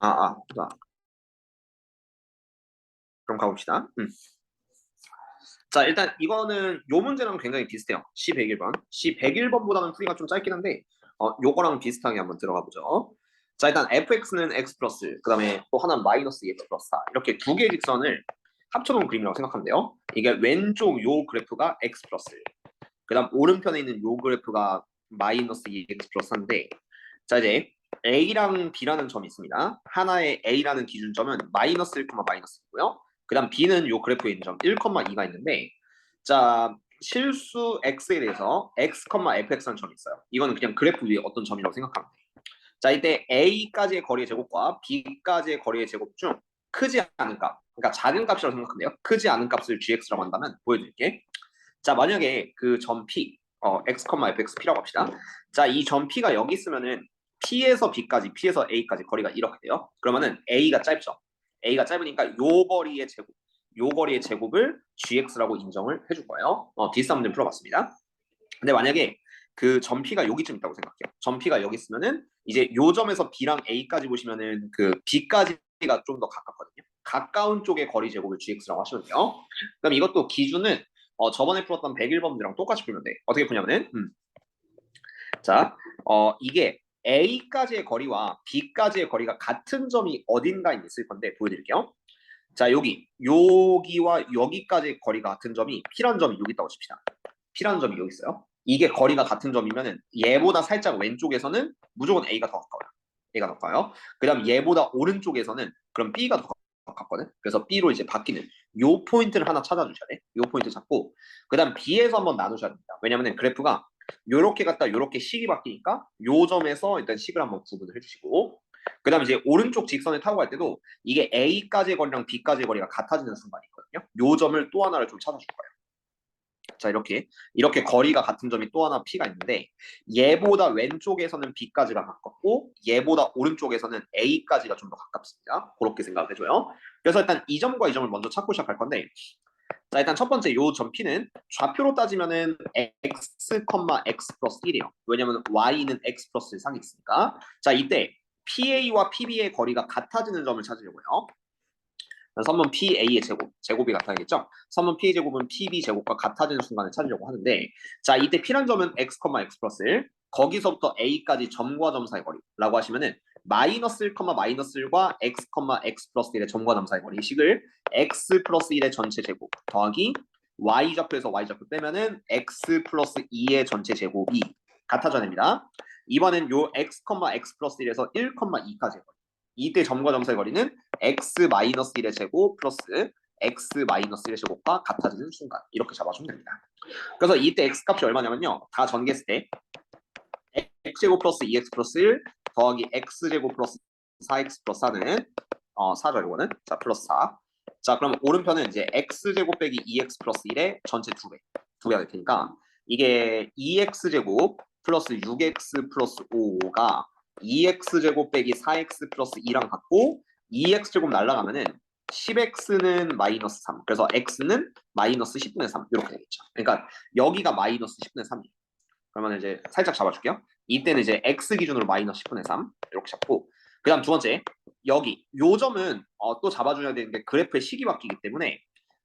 자, 그럼 가봅시다. 자, 일단 이거는 요 문제랑 굉장히 비슷해요. C101번. C101번보다는 풀이가 좀 짧긴 한데, 요거랑 비슷하게 한번 들어가 보죠. 자, 일단 fx는 x 플러스, 그 다음에 또 하나는 마이너스 2x 플러스 4. 이렇게 두 개의 직선을 합쳐놓은 그림이라고 생각하면 돼요. 이게 왼쪽 요 그래프가 x 플러스, 그 다음 오른편에 있는 요 그래프가 마이너스 2x 플러스 4인데, 자, 이제 A랑 B라는 점이 있습니다. 하나의 A라는 기준점은 마이너스 1, 마이너스 이고요. 그 다음 B는 요 그래프에 있는 점 1,2가 있는데, 자, 실수 X에 대해서 X, fx라는 점이 있어요. 이거는 그냥 그래프 위에 어떤 점이라고 생각하면 돼요. 자, 이때 A까지의 거리의 제곱과 B까지의 거리의 제곱 중 크지 않은 값, 그러니까 작은 값이라고 생각하면 돼요. 크지 않은 값을 gx라고 한다면 보여드릴게. 자, 만약에 그 점 P, x, fx P라고 합시다. 자, 이 점 P가 여기 있으면은 P에서 B까지, P에서 A까지 거리가 이렇게 돼요. 그러면은 A가 짧죠. A가 짧으니까 요 거리의 제곱을 gx라고 인정을 해줄 거예요. 비슷한 문제 풀어봤습니다. 근데 만약에 그 점 P가 여기쯤 있다고 생각해요. 점 P가 여기 있으면은 이제 요 점에서 B랑 A까지 보시면은 그 B까지가 좀 더 가깝거든요. 가까운 쪽의 거리 제곱을 gx라고 하시면 돼요. 그럼 이것도 기준은 저번에 풀었던 101번들이랑 똑같이 풀면 돼. 어떻게 푸냐면은 자, 이게 A까지의 거리와 B까지의 거리가 같은 점이 어딘가에 있을 건데 보여드릴게요. 자, 여기와 여기까지의 거리가 같은 점이 P라는 점이 여기 있다고 칩시다. P라는 점이 여기 있어요. 이게 거리가 같은 점이면은 얘보다 살짝 왼쪽에서는 무조건 A가 더 가까워요. A가 더 가까워요. 그다음 얘보다 오른쪽에서는 그럼 B가 더 가깝거든. 그래서 B로 이제 바뀌는 요 포인트를 하나 찾아주셔야 돼. 요 포인트 찾고 그다음 B에서 한번 나누셔야 됩니다. 왜냐면은 그래프가 요렇게 갔다 요렇게 식이 바뀌니까 요 점에서 일단 식을 한번 구분을 해주시고 그다음 이제 오른쪽 직선을 타고 갈 때도 이게 A까지의 거리랑 B까지의 거리가 같아지는 순간이 있거든요. 요 점을 또 하나를 좀 찾아줄 거예요. 자, 이렇게 거리가 같은 점이 또 하나 P가 있는데 얘보다 왼쪽에서는 B까지가 가깝고 얘보다 오른쪽에서는 A까지가 좀 더 가깝습니다. 그렇게 생각을 해줘요. 그래서 일단 이 점과 이 점을 먼저 찾고 시작할 건데 자, 일단 첫 번째 요 점 P는 좌표로 따지면은 x, x 플러스 1이에요. 왜냐면 y는 x 플러스 1 상이 있으니까. 자, 이때 PA와 PB의 거리가 같아지는 점을 찾으려고요. 선분 PA의 제곱이 같아야겠죠? 선분 PA 제곱은 PB 제곱과 같아지는 순간을 찾으려고 하는데, 자, 이때 P란 점은 x, x 플러스 1, 거기서부터 A까지 점과 점 사이 거리라고 하시면은 마이너스 1, 마이너스 1과 x, x 플러스 1의 점과 점 사이 거리 이 식을 x 플러스 1의 전체 제곱 더하기 y 좌표에서 y 좌표 빼면은 x 플러스 2의 전체 제곱이 같아져냅니다. 이번엔 요 x, x 플러스 1에서 1, 2까지의 거리. 이때 점과 점 사이 거리는 x 마이너스 1의 제곱 플러스 x 마이너스 1의 제곱과 같아지는 순간 이렇게 잡아주면 됩니다. 그래서 이때 x 값이 얼마냐면요. 다 전개했을 때 x제곱 플러스 2x 플러스 1 더하기 x제곱 플러스 4x 플러스 4는 4죠 이거는. 자, 플러스 4. 자, 그럼 오른편은 이제 x제곱 빼기 2x 플러스 1의 전체 2배가 될 테니까 이게 2x제곱 플러스 6x 플러스 5가 2x제곱 빼기 4x 플러스 2랑 같고 2x제곱 날라가면은 10x는 마이너스 3. 그래서 x는 마이너스 10분의 3 이렇게 되겠죠. 그러니까 여기가 마이너스 10분의 3이에요. 그러면 이제 살짝 잡아줄게요. 이때는 이제 x 기준으로 마이너스 10분의 3 이렇게 잡고 그 다음 두 번째 여기 요 점은 또 잡아줘야 되는 게 그래프의 식이 바뀌기 때문에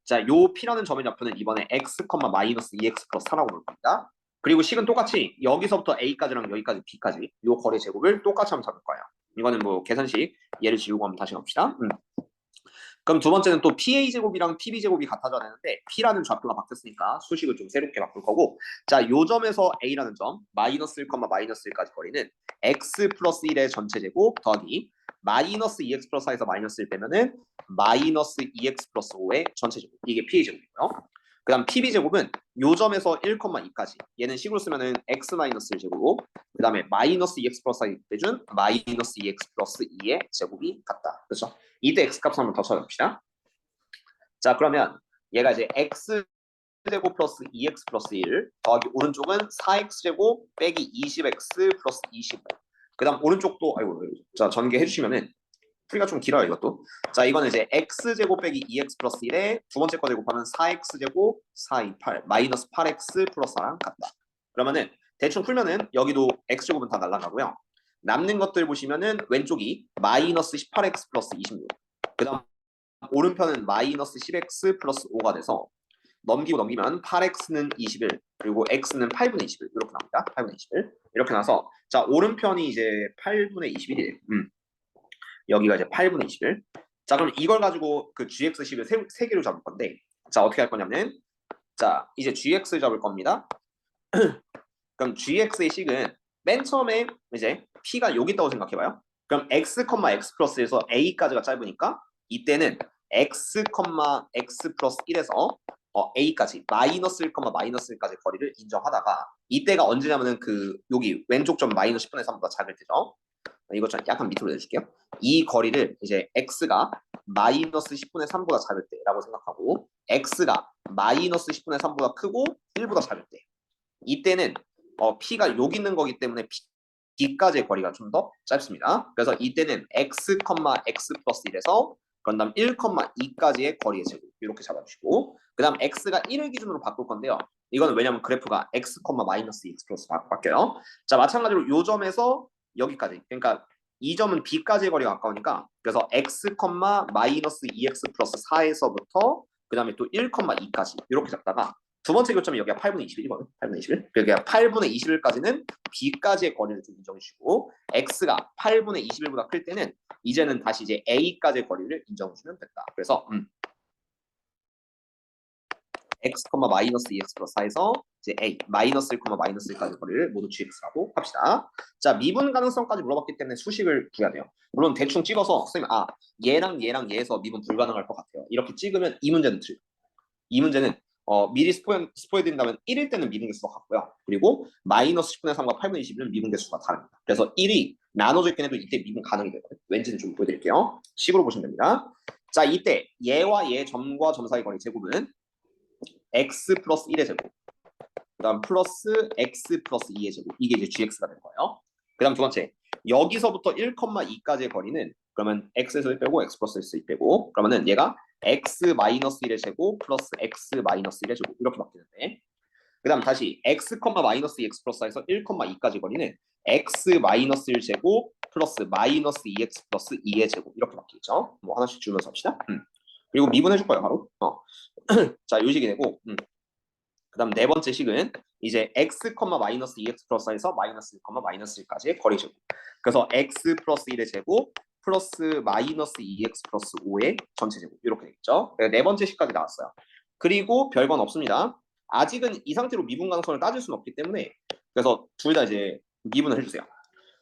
자, 요 P라는 점의 좌표는 이번에 x, 마이너스 2x 플러스 4라고 볼 겁니다. 그리고 식은 똑같이 여기서부터 A까지랑 여기까지 B까지 요 거리 제곱을 똑같이 한번 잡을 거예요. 이거는 뭐 계산식 예를 지우고 한번 다시 가봅시다. 그럼 두 번째는 또 PA 제곱이랑 PB 제곱이 같아져야 되는데 P라는 좌표가 바뀌었으니까 수식을 좀 새롭게 바꿀 거고 자, 요 점에서 A라는 점 마이너스 1, 마이너스 1까지 거리는 x 플러스 1의 전체 제곱 더하기 마이너스 2x 플러스 4에서 마이너스 1 빼면은 마이너스 2x 플러스 5의 전체 제곱 이게 PA 제곱이고요. 그 다음 PB 제곱은 요 점에서 1, 2까지 얘는 식으로 쓰면은 x 마이너스 1 제곱 그 다음에 마이너스 2x 플러스 4이 빼준 마이너스 2x 플러스 2의 제곱이 같다. 그렇죠? 이때 x 값을 한번 더 찾아봅시다. 자, 그러면 얘가 이제 x 제곱 플러스 2x 플러스 1 더하기 오른쪽은 4x 제곱 빼기 20x 플러스 25. 그 다음 오른쪽도 자, 전개해 주시면은 풀이가 좀 길어요 이것도. 자, 이거는 이제 x 제곱 빼기 2x 플러스 1에 두 번째 거 제곱하면 4x 제곱 4, 2, 8 마이너스 8x 플러스 4랑 같다. 그러면은 대충 풀면은 여기도 x 제곱은 다 날라가고요. 남는 것들 보시면은 왼쪽이 마이너스 18x 플러스 26. 그 다음 오른편은 마이너스 10x 플러스 5가 돼서 넘기면 8x는 21 그리고 x는 8분의 21 이렇게 나옵니다. 8분의 21 이렇게 나서 자 오른편이 이제 8분의 21이에요. 여기가 이제 8분의 21. 자 그럼 이걸 가지고 그 gx식을 세 개로 잡을 건데 자 어떻게 할 거냐면 자 이제 gx 잡을 겁니다. 그럼 gx의 식은 맨 처음에 이제 p가 여기 있다고 생각해봐요. 그럼 x, x 플러스에서 a까지가 짧으니까 이때는 x, x 플러스 1에서 a까지 마이너스 1, 마이너스 1까지 거리를 인정하다가 이때가 언제냐면은 그 여기 왼쪽 점 마이너스 10분의 3보다 작을 때죠. 이거 좀 약간 밑으로 내줄게요. 이 거리를 이제 x가 마이너스 10분의 3보다 작을 때라고 생각하고 x가 마이너스 10분의 3보다 크고 1보다 작을 때 이때는 p가 여기 있는 거기 때문에 b까지의 거리가 좀 더 짧습니다. 그래서 이때는 x, x 플러스 1에서 그런 다음 1, 2까지의 거리의 제곱 이렇게 잡아주시고 그 다음 x가 1을 기준으로 바꿀 건데요. 이거는 왜냐면 그래프가 x, 마이너스 2x 플러스 바뀌어요. 자 마찬가지로 요 점에서 여기까지 그러니까 이 점은 b까지의 거리가 가까우니까 그래서 x, 마이너스 2x 플러스 4에서부터 그 다음에 또 1, 2까지 이렇게 잡다가 두 번째 교점이 여기가 8분의 21이거든. 8분의 21. 그러니까 8분의 21까지는 b까지의 거리를 좀 인정해 주시고 x가 8분의 21보다 클 때는 이제는 다시 이제 a까지의 거리를 인정해 주면 된다. 그래서 x, 마이너스 2x 플러스 4에서 이제 a, 마이너스 1, 마이너스 1까지 거리를 모두 gx라고 합시다. 자, 미분 가능성까지 물어봤기 때문에 수식을 구해야 돼요. 물론 대충 찍어서 선생님 얘랑 얘에서 미분 불가능할 것 같아요. 이렇게 찍으면 이 문제는 틀려. 이 문제는 미리 스포해드린다면 1일 때는 미분 개수가 같고요. 그리고 마이너스 10분의 3과 8분의 21은 미분 개수가 다릅니다. 그래서 1이 나눠져 있긴 해도 이때 미분 가능이 되거든요. 왠지는 좀 보여드릴게요. 식으로 보시면 됩니다. 자 이때 얘와 얘 점과 점 사이 거리 제곱은 x 플러스 1의 제곱 그 다음 플러스 x 플러스 2의 제곱 이게 이제 gx가 될 거예요. 그 다음 두 번째 여기서부터 1, 2까지의 거리는 그러면 x에서 1 빼고 x 플러스 1 빼고 그러면은 얘가 x 마이너스 1의 제곱 플러스 x 마이너스 1의 제곱 이렇게 바뀌는데 그 다음 다시 x, 마이너스 2x 플러스 4에서 1, 2까지 거리는 x 마이너스 1 제곱 플러스 마이너스 2x 플러스 2의 제곱 이렇게 바뀌겠죠. 뭐 하나씩 줄면서 합시다. 그리고 미분해 줄 거예요 바로. 자 요 식이 되고 그 다음 네 번째 식은 이제 x, 마이너스 2x 플러스 4에서 마이너스 1, 마이너스 1까지의 거리 제곱. 그래서 x 플러스 1의 제곱 플러스 마이너스 2x 플러스 5의 전체 제곱 이렇게 되겠죠. 네 번째 식까지 나왔어요. 그리고 별건 없습니다. 아직은 이 상태로 미분 가능성을 따질 수는 없기 때문에 그래서 둘 다 이제 미분을 해주세요.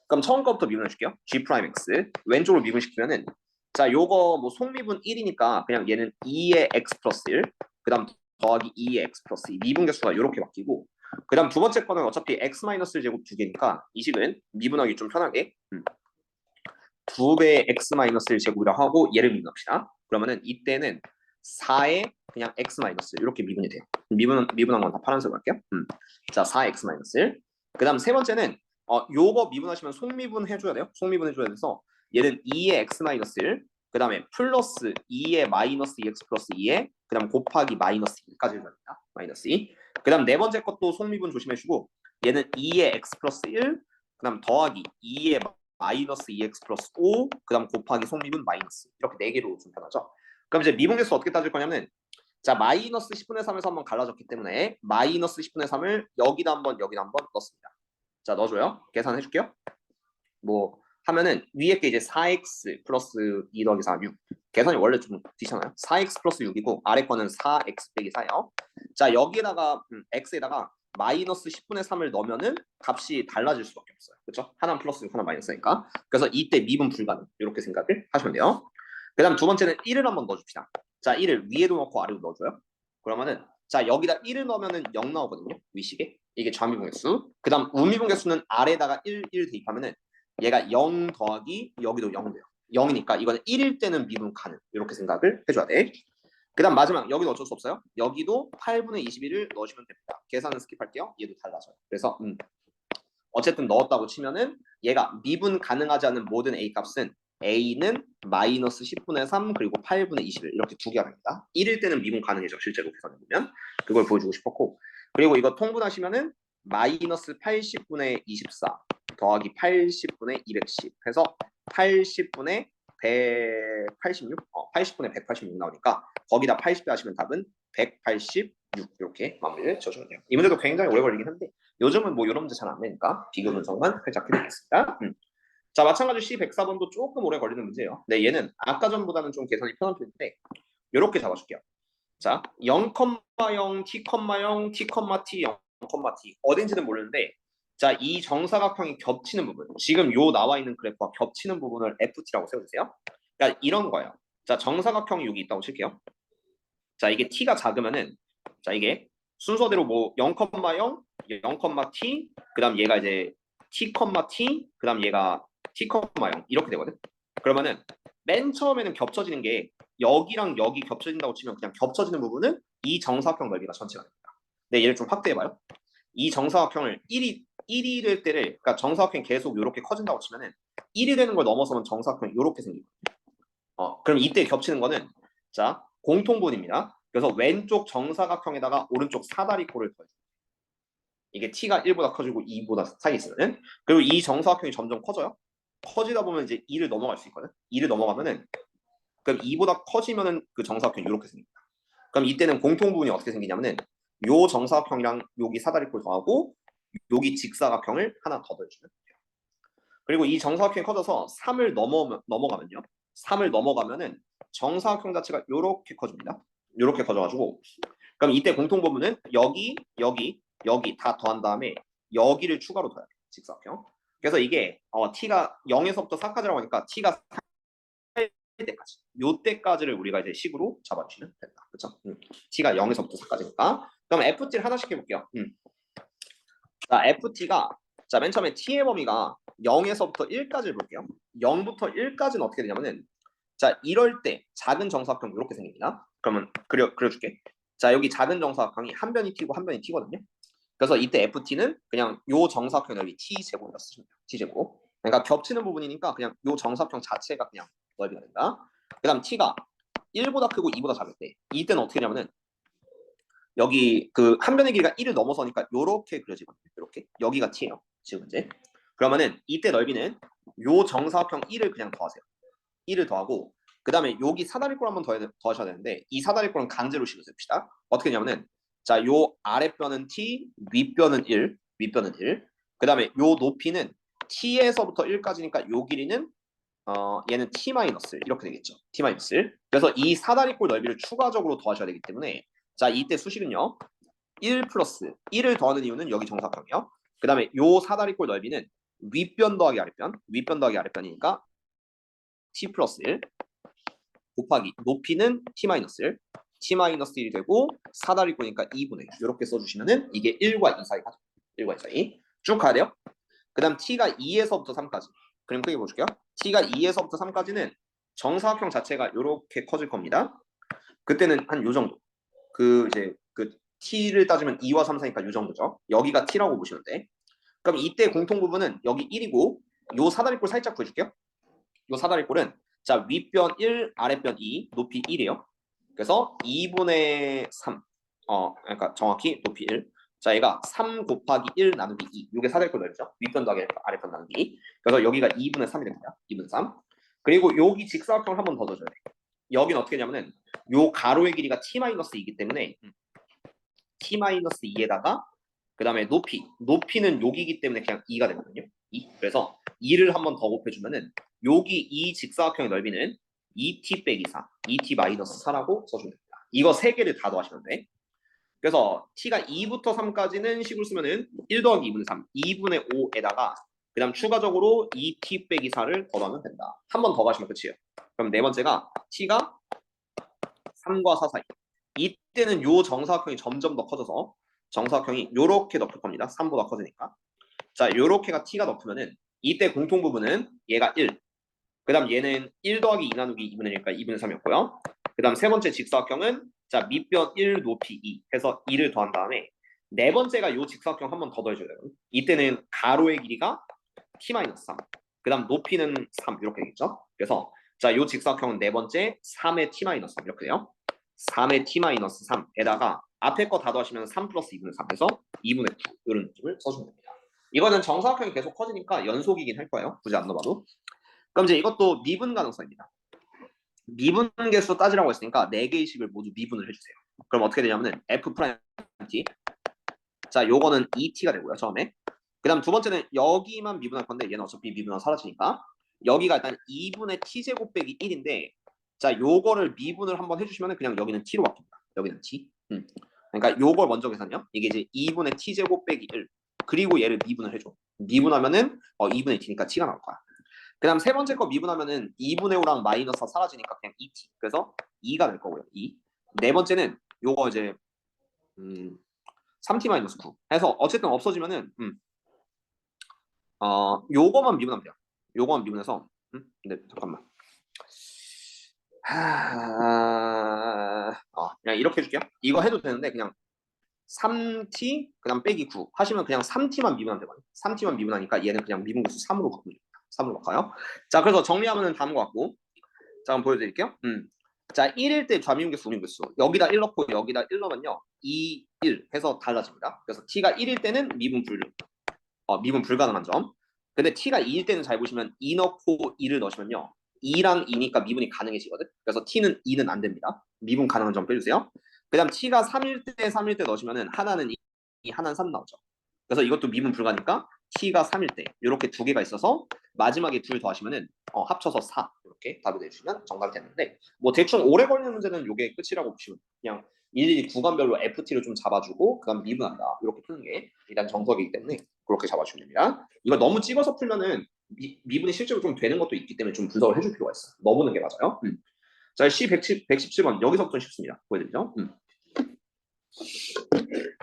그럼 처음 거부터 미분해 줄게요. g'(x) 왼쪽으로 미분시키면은 자 요거 뭐 속미분 1이니까 그냥 얘는 2의 x 플러스 1 그 다음 더하기 2의 x 플러스 2 미분 개수가 이렇게 바뀌고 그 다음 두 번째 거는 어차피 x 마이너스 1 제곱 두 개니까 이 식은 미분하기 좀 편하게 2배의 x 마이너스 1 제곱이라고 하고 얘를 미분합시다. 그러면은 이때는 4의 그냥 x 마이너스 1 이렇게 미분이 돼요. 미분한 건 다 파란색으로 할게요. 자 4x 마이너스 1 그 다음 세 번째는 요거 미분하시면 속미분 해줘야 돼요. 속미분 해줘야 돼서 얘는 2의 x 마이너스 1 그 다음에 플러스 2의 마이너스 2x 플러스 2에 그 다음 곱하기 마이너스 2까지 해줍니다. 마이너스 2 그 다음 네 번째 것도 속미분 조심해주고 얘는 2의 x 플러스 1 그 다음 더하기 2의 마이너스 2x 플러스 5 그 다음 곱하기 속미분 마이너스 이렇게 네 개로 좀 편하죠. 그럼 이제 미분 개수 어떻게 따질 거냐면 자 마이너스 10분의 3에서 한번 갈라졌기 때문에 마이너스 10분의 3을 여기다 한번 넣습니다. 자 넣어줘요. 계산해 줄게요. 뭐 하면은 위에 게 이제 4x 플러스 2 더하기 4, 6 계산이 원래 좀 뒤잖아요. 4x 플러스 6이고 아래 거는 4x 빼기 4요. 자 여기에다가 x에다가 마이너스 10분의 3을 넣으면은 값이 달라질 수밖에 없어요. 그렇죠? 하나는 플러스 6, 하나 마이너스니까. 그래서 이때 미분 불가능 이렇게 생각을 하시면 돼요. 그 다음 두 번째는 1을 한번 넣어줍시다. 자 1을 위에도 넣고 아래도 넣어줘요. 그러면은 자 여기다 1을 넣으면은 0 나오거든요. 위식에. 이게 좌미분 개수. 그 다음 우미분 개수는 아래에다가 1 대입하면은 얘가 0 더하기 여기도 0 돼요. 0이니까 이거는 1일 때는 미분 가능 이렇게 생각을 해줘야 돼. 그 다음 마지막 여기도 어쩔 수 없어요. 여기도 8분의 21을 넣으시면 됩니다. 계산은 스킵할게요. 얘도 달라져요. 그래서 어쨌든 넣었다고 치면은 얘가 미분 가능하지 않은 모든 a 값은 a는 마이너스 10분의 3 그리고 8분의 21 이렇게 두 개가 됩니다. 1일 때는 미분 가능해져 실제로 계산해보면 그걸 보여주고 싶었고 그리고 이거 통분하시면은 마이너스 80분의 24 더하기 80분의 210 해서 80분의 186? 80분의 186 나오니까 거기다 80 하시면 답은 186 이렇게 마무리를 지어주면 돼요. 이 문제도 굉장히 오래 걸리긴 한데 요즘은 뭐 이런 문제 잘 안 내니까 비교 분석만 살짝 해드리겠습니다. 자, 마찬가지로 C104번도 조금 오래 걸리는 문제예요. 네, 얘는 아까 전보다는 좀 계산이 편한 편인데 이렇게 잡아줄게요. 자, 0,0, T,0, T, T, 0, T 어딘지는 모르는데 자, 이 정사각형이 겹치는 부분 지금 요 나와 있는 그래프와 겹치는 부분을 FT라고 세워주세요. 그러니까 이런 거예요. 자, 정사각형이 여기 있다고 칠게요. 자, 이게 T가 작으면은 자, 이게 순서대로 뭐 0,0, 0,T 그다음 얘가 이제 T, T 그다음 얘가 T, 0 이렇게 되거든. 그러면은 맨 처음에는 겹쳐지는 게 여기랑 여기 겹쳐진다고 치면 그냥 겹쳐지는 부분은 이 정사각형 넓이가 전체가 됩니다. 네, 얘를 좀 확대해봐요. 이 정사각형을 1이 될 때를 그러니까 정사각형이 계속 이렇게 커진다고 치면은 1이 되는 걸 넘어서면 정사각형이 이렇게 생기거든요. 그럼 이때 겹치는 거는 자 공통분입니다. 그래서 왼쪽 정사각형에다가 오른쪽 사다리꼴을 더해요. 이게 t가 1보다 커지고 2보다 사이 있으면 그리고 이 정사각형이 점점 커져요. 커지다 보면 이제 2를 넘어갈 수 있거든. 2를 넘어가면은 그럼 2보다 커지면은 그 정사각형이 이렇게 생깁니다. 그럼 이때는 공통부분이 어떻게 생기냐면은 요 정사각형이랑 여기 사다리꼴 더하고 여기 직사각형을 하나 더 더해주면 돼요. 그리고 이 정사각형이 커져서 3을 넘어가면요. 3을 넘어가면은 정사각형 자체가 이렇게 커집니다. 이렇게 커져가지고 그럼 이때 공통부분은 여기, 여기, 여기 다 더한 다음에 여기를 추가로 더해야 돼요. 직사각형. 그래서 이게 t가 0에서부터 4까지라고 하니까 t가 4일 때까지 요때까지를 우리가 이제 식으로 잡아주시면 된다. 그렇죠? t가 0에서부터 4까지니까. 그럼 ft를 하나씩 해볼게요. 자, ft가 자, 맨 처음에 t의 범위가 0에서부터 1까지를 볼게요. 0부터 1까지는 어떻게 되냐면은 자, 이럴 때 작은 정사각형 이렇게 생깁니다. 그러면 그려줄게. 자, 여기 작은 정사각형이 한 변이 t고 한 변이 t거든요. 그래서 이때 ft는 그냥 요 정사각형 넓이 t제곱이라 쓰시면 돼요. t제곱. 그러니까 겹치는 부분이니까 그냥 요 정사각형 자체가 그냥 넓이가 된다. 그 다음 t가 1보다 크고 2보다 작을 때 이때는 어떻게 되냐면은 여기 그 한 변의 길이가 1을 넘어서니까 요렇게 그려지거든요. 이렇게 여기가 t예요. 지금 이제 그러면은 이때 넓이는 요 정사각형 1을 그냥 더하세요. 1을 더하고 그 다음에 여기 사다리꼴 한번 더하셔야 되는데 이 사다리꼴은 강제로 씌우십시다. 어떻게 되냐면은 자, 요 아랫변은 t, 윗변은 1, 윗변은 1. 그 다음에 요 높이는 t에서부터 1까지니까 요 길이는 얘는 t-1 이렇게 되겠죠. t-1. 그래서 이 사다리꼴 넓이를 추가적으로 더하셔야 되기 때문에 자, 이때 수식은요. 1 플러스 1을 더하는 이유는 여기 정사각형이요. 그 다음에 요 사다리꼴 넓이는 윗변 더하기 아랫변, 윗변 더하기 아랫변이니까 t 플러스 1 곱하기 높이는 t-1, t-1이 되고 사다리꼴이니까 2분의 1 이렇게 써주시면은 이게 1과 2 사이 가죠. 1과 2 사이 쭉 가야 돼요. 그 다음 t가 2에서부터 3까지 그림 크게 보실게요. t가 2에서부터 3까지는 정사각형 자체가 이렇게 커질 겁니다. 그때는 한 요 정도. 그 이제 그 t를 따지면 2와 3 사이니까 요 정도죠. 여기가 t라고 보시면 돼. 그럼 이때 공통 부분은 여기 1이고 요 사다리꼴 살짝 보여줄게요. 요 사다리꼴은 자, 윗변 1, 아랫변 2, 높이 1이에요. 그래서 2분의 3. 그러니까 정확히 높이 1. 자, 얘가 3 곱하기 1 나누기 2. 이게 사다리꼴 넓이죠. 윗변 더하기 아랫변 나누기. 그래서 여기가 2분의 3이 됩니다. 2분의 3. 그리고 여기 직사각형을 한 번 더 넣어줘야 돼. 여기는 어떻게 되냐면은 요 가로의 길이가 t-2이기 때문에 t-2에다가 그 다음에 높이는 여기이기 때문에 그냥 2가 되거든요. 2. 그래서 2를 한 번 더 곱해주면은 여기 이 직사각형의 넓이는 2t 빼기 4, 2t-4라고 써주면 됩니다. 이거 세 개를 다 더하시면 돼. 그래서 t가 2부터 3까지는 식을 쓰면은 1 더하기 2분의 3, 2분의 5에다가 그 다음 추가적으로 2t 빼기 4를 더하면 된다. 한 번 더 가시면 끝이에요. 그럼 네 번째가 t가 3과 4 사이. 이때는 요 정사각형이 점점 더 커져서 정사각형이 요렇게 더 클 겁니다. 3보다 커지니까. 자, 요렇게가 t가 더 크면은 이때 공통 부분은 얘가 1. 그 다음 얘는 1 더하기 2 나누기 2분의 1이니까 2분의 3이었고요. 그 다음 세 번째 직사각형은 자, 밑변 1, 높이 2 해서 2를 더한 다음에 네 번째가 요 직사각형 한 번 더 더해줘야 돼요. 이때는 가로의 길이가 t-3. 그 다음 높이는 3 이렇게 되겠죠. 그래서 자, 요 직사각형은 네 번째 3의 t-3 이렇게 돼요. 3의 t-3에다가 앞에 거 다 더하시면 3 플러스 2분의 3 해서 2분의 9 이런 느낌을 써주면 됩니다. 이거는 정사각형이 계속 커지니까 연속이긴 할 거예요. 굳이 안 넣어봐도. 그럼 이제 이것도 미분 가능성입니다. 미분 개수 따지라고 했으니까 4개의 식을 모두 미분을 해주세요. 그럼 어떻게 되냐면은 f 프라임 t. 자, 요거는 2t가 되고요. 처음에. 그 다음 두 번째는 여기만 미분할 건데 얘는 어차피 미분하면 사라지니까 여기가 일단 2분의 t제곱 빼기 1인데 자, 요거를 미분을 한번 해주시면 그냥 여기는 t로 바뀝니다. 여기는 t. 그러니까 요걸 먼저 계산요. 이게 이제 2분의 t제곱 빼기 1 그리고 얘를 미분을 해줘. 미분하면은 2분의 t니까 t가 나올 거야. 그 다음 세 번째 거 미분하면은 2분의 5랑 마이너스 4 사라지니까 그냥 2t. 그래서 2가 될 거고요. 2. 네 번째는 요거 이제 3t 마이너스 9 해서 어쨌든 없어지면은 요거만 미분하면 돼요. 요거만 미분해서 근데 잠깐만. 그냥 이렇게 해줄게요. 이거 해도 되는데 그냥 3t 그다음 빼기 9 하시면 그냥 3t만 미분하면 되거든요. 3t만 미분하니까 얘는 그냥 미분계수 3으로 바꾸면 됩니다. 3으로 바꿔요. 자, 그래서 정리하면 다음 것 같고 자, 한번 보여드릴게요. 자, 1일 때 좌미분계수, 우미분계수 여기다 1 넣고 여기다 1 넣으면요 2, 1 해서 달라집니다. 그래서 t가 1일 때는 미분 불가능한 점. 근데 t가 2일 때는 잘 보시면 2 넣고 2를 넣으시면요 2랑 2니까 미분이 가능해지거든. 그래서 t는 2는 안 됩니다. 미분 가능한 점 빼주세요. 그 다음 t가 3일 때 넣으시면은 하나는 2, 하나는 3 나오죠. 그래서 이것도 미분 불가니까 t가 3일 때 이렇게 두 개가 있어서 마지막에 둘 더하시면은 합쳐서 4 이렇게 답이 내주시면 정답이 되는데 뭐 대충 오래 걸리는 문제는 이게 끝이라고 보시면 그냥 일일이 구간별로 FT를 좀 잡아주고 그다음 미분한다 이렇게 푸는 게 일단 정석이기 때문에 그렇게 잡아주면 됩니다. 이거 너무 찍어서 풀면은 미분이 실제로 좀 되는 것도 있기 때문에 좀 분석을 해줄 필요가 있어요. 넣어보는 게 맞아요. 자, C117번 여기서부터 쉽습니다. 보여드리죠.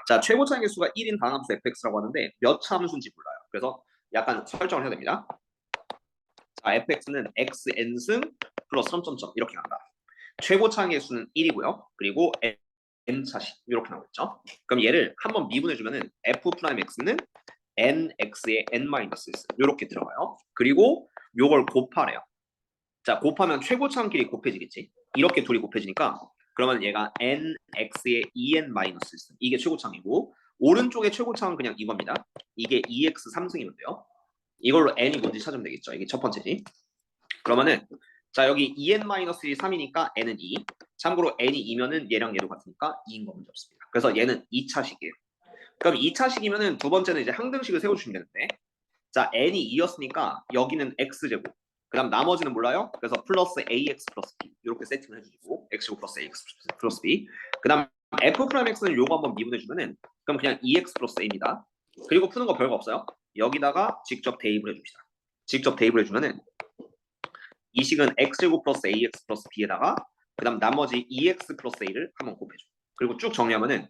자, 최고 차이 개수가 1인 단함수 fx라고 하는데 몇 차 함수인지 몰라요. 그래서 약간 설정을 해야 됩니다. 자, fx는 xn승 플러스 점점점 이렇게 간다. 최고 차이 개수는 1이고요. 그리고 n차식 이렇게 나오겠죠. 그럼 얘를 한번 미분해주면은 f'x는 nx의 n-1 이렇게 들어가요. 그리고 요걸 곱하래요. 자, 곱하면 최고차항끼리 곱해지겠지. 이렇게 둘이 곱해지니까 그러면 얘가 nx의 2n-1 이게 최고차항이고 오른쪽의 최고차항은 그냥 이겁니다. 이게 2x 3승이면 돼요. 이걸로 n이 뭔지 찾으면 되겠죠. 이게 첫 번째지. 그러면은 자, 여기 2n-1이 3이니까 n은 2. 참고로 n이 2면은 얘랑 얘도 같으니까 2인 거 문제 없습니다. 그래서 얘는 2차식이에요. 그럼 2차식이면은 두 번째는 이제 항등식을 세워주시면 되는데 자, n이 2였으니까 여기는 x제곱 그 다음 나머지는 몰라요? 그래서 플러스 ax 플러스 b 이렇게 세팅을 해주시고 x제곱 플러스 ax 플러스 b 그 다음 f'x는 요거 한번 미분해주면은 그럼 그냥 2x 플러스 a입니다. 그리고 푸는 거 별거 없어요. 여기다가 직접 대입을 해줍시다. 직접 대입을 해주면은 이 식은 x제곱 플러스 ax 플러스 b에다가 그 다음 나머지 2x 플러스 a를 한번 곱해줘. 그리고 쭉 정리하면은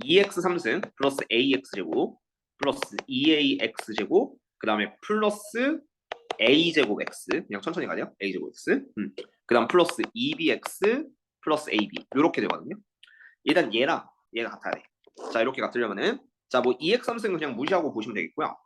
2x 3승 플러스 ax제곱 플러스 2ax제곱 그 다음에 플러스 a제곱 x 그냥 천천히 가요. a제곱 x 그 다음 플러스 2bx 플러스 ab 이렇게 되거든요. 일단 얘랑 얘가 같아야 돼. 자, 이렇게 같으려면은 자, 뭐 2x 3승은 그냥 무시하고 보시면 되겠고요.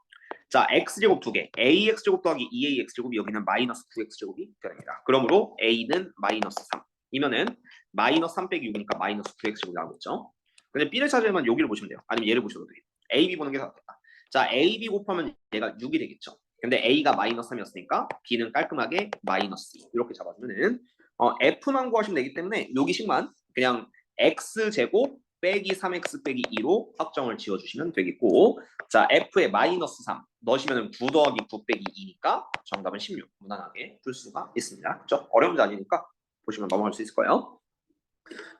자, x제곱 2개 ax제곱 더하기 2ax제곱이 여기는 마이너스 9x제곱이 됩니다. 그러므로 a는 마이너스 3 이면은 마이너스 3 빼기 6이니까 마이너스 9x제곱이 나오겠죠. 근데 b를 찾으려면 여기를 보시면 돼요. 아니면 얘를 보셔도 돼요. ab 보는 게 더 낫겠다. 자, ab 곱하면 얘가 6이 되겠죠. 근데 a가 마이너스 3이었으니까 b는 깔끔하게 마이너스 2 이렇게 잡아주면은 f만 구하시면 되기 때문에 여기식만 그냥 x제곱 빼기 3x 빼기 2로 확정을 지어주시면 되겠고 자, f에 마이너스 3 넣으시면 9 더하기 9 빼기 2니까 정답은 16 무난하게 풀 수가 있습니다. 그렇죠? 어려운 문제 아니니까 보시면 넘어갈 수 있을 거예요.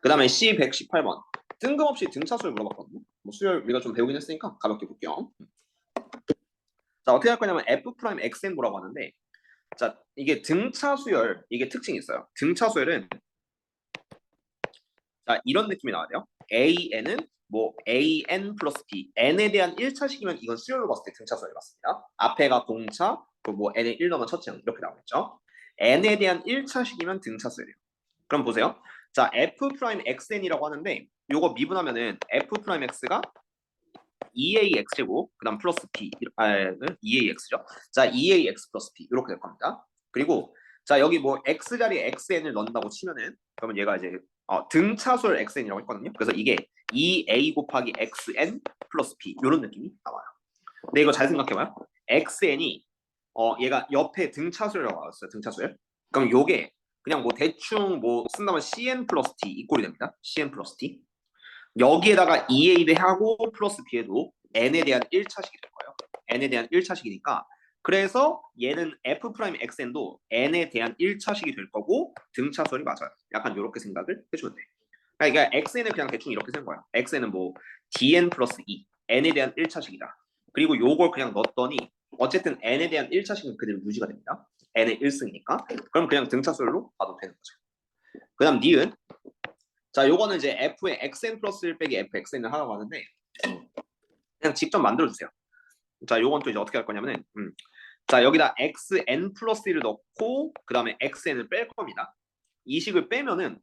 그 다음에 C118번 뜬금없이 등차수를 물어봤거든요. 뭐 수열 우리가 좀 배우긴 했으니까 가볍게 볼게요. 자, 어떻게 할 거냐면 F'XN 뭐라고 하는데 자, 이게 등차수열 이게 특징이 있어요. 등차수열은 자, 이런 느낌이 나와야 돼요. AN은 뭐 AN 플러스 B N에 대한 1차식이면 이건 수열로 봤을 때 등차수열이 맞습니다. 앞에가 공차 그리고 뭐 N에 1 넣으면 첫째 이렇게 나오겠죠. N에 대한 1차식이면 등차수열이에요. 그럼 보세요. 자, F'XN이라고 하는데 요거 미분하면은 F'X가 2AX제곱 그 다음 플러스 B 2AX죠. 자, 2AX 플러스 B 이렇게 될 겁니다. 그리고 자, 여기 뭐 X자리에 XN을 넣는다고 치면은 그러면 얘가 이제 등차수열 XN이라고 했거든요. 그래서 이게 2a 곱하기 xn 플러스 b 이런 느낌이 나와요. 근데 이거 잘 생각해봐요. xn이 얘가 옆에 등차수열이라고 나왔어요. 등차수열. 그럼 요게 그냥 뭐 대충 뭐 쓴다면 cn 플러스 t 이 꼴이 됩니다. cn 플러스 t. 여기에다가 2a 하고 플러스 b에도 n에 대한 1차식이 될 거예요. n에 대한 1차식이니까 그래서 얘는 f 프라임 xn도 n에 대한 1차식이 될 거고 등차수열이 맞아요. 약간 이렇게 생각을 해주면 돼. 그러니까 xn을 그냥 대충 이렇게 쓴 거야. xn은 뭐 dn 플러스 2 n에 대한 1차식이다. 그리고 요걸 그냥 넣었더니 어쨌든 n에 대한 1차식은 그대로 유지가 됩니다. n의 1승이니까. 그럼 그냥 등차수열로 봐도 되는 거죠. 그 다음 니은. 자, 요거는 이제 f의 xn 플러스 1 빼기 fxn을 하라고 하는데 그냥 직접 만들어주세요. 자, 요건 또 이제 어떻게 할 거냐면은 자, 여기다 xn 플러스 1을 넣고 그 다음에 xn을 뺄 겁니다. 이 식을 빼면은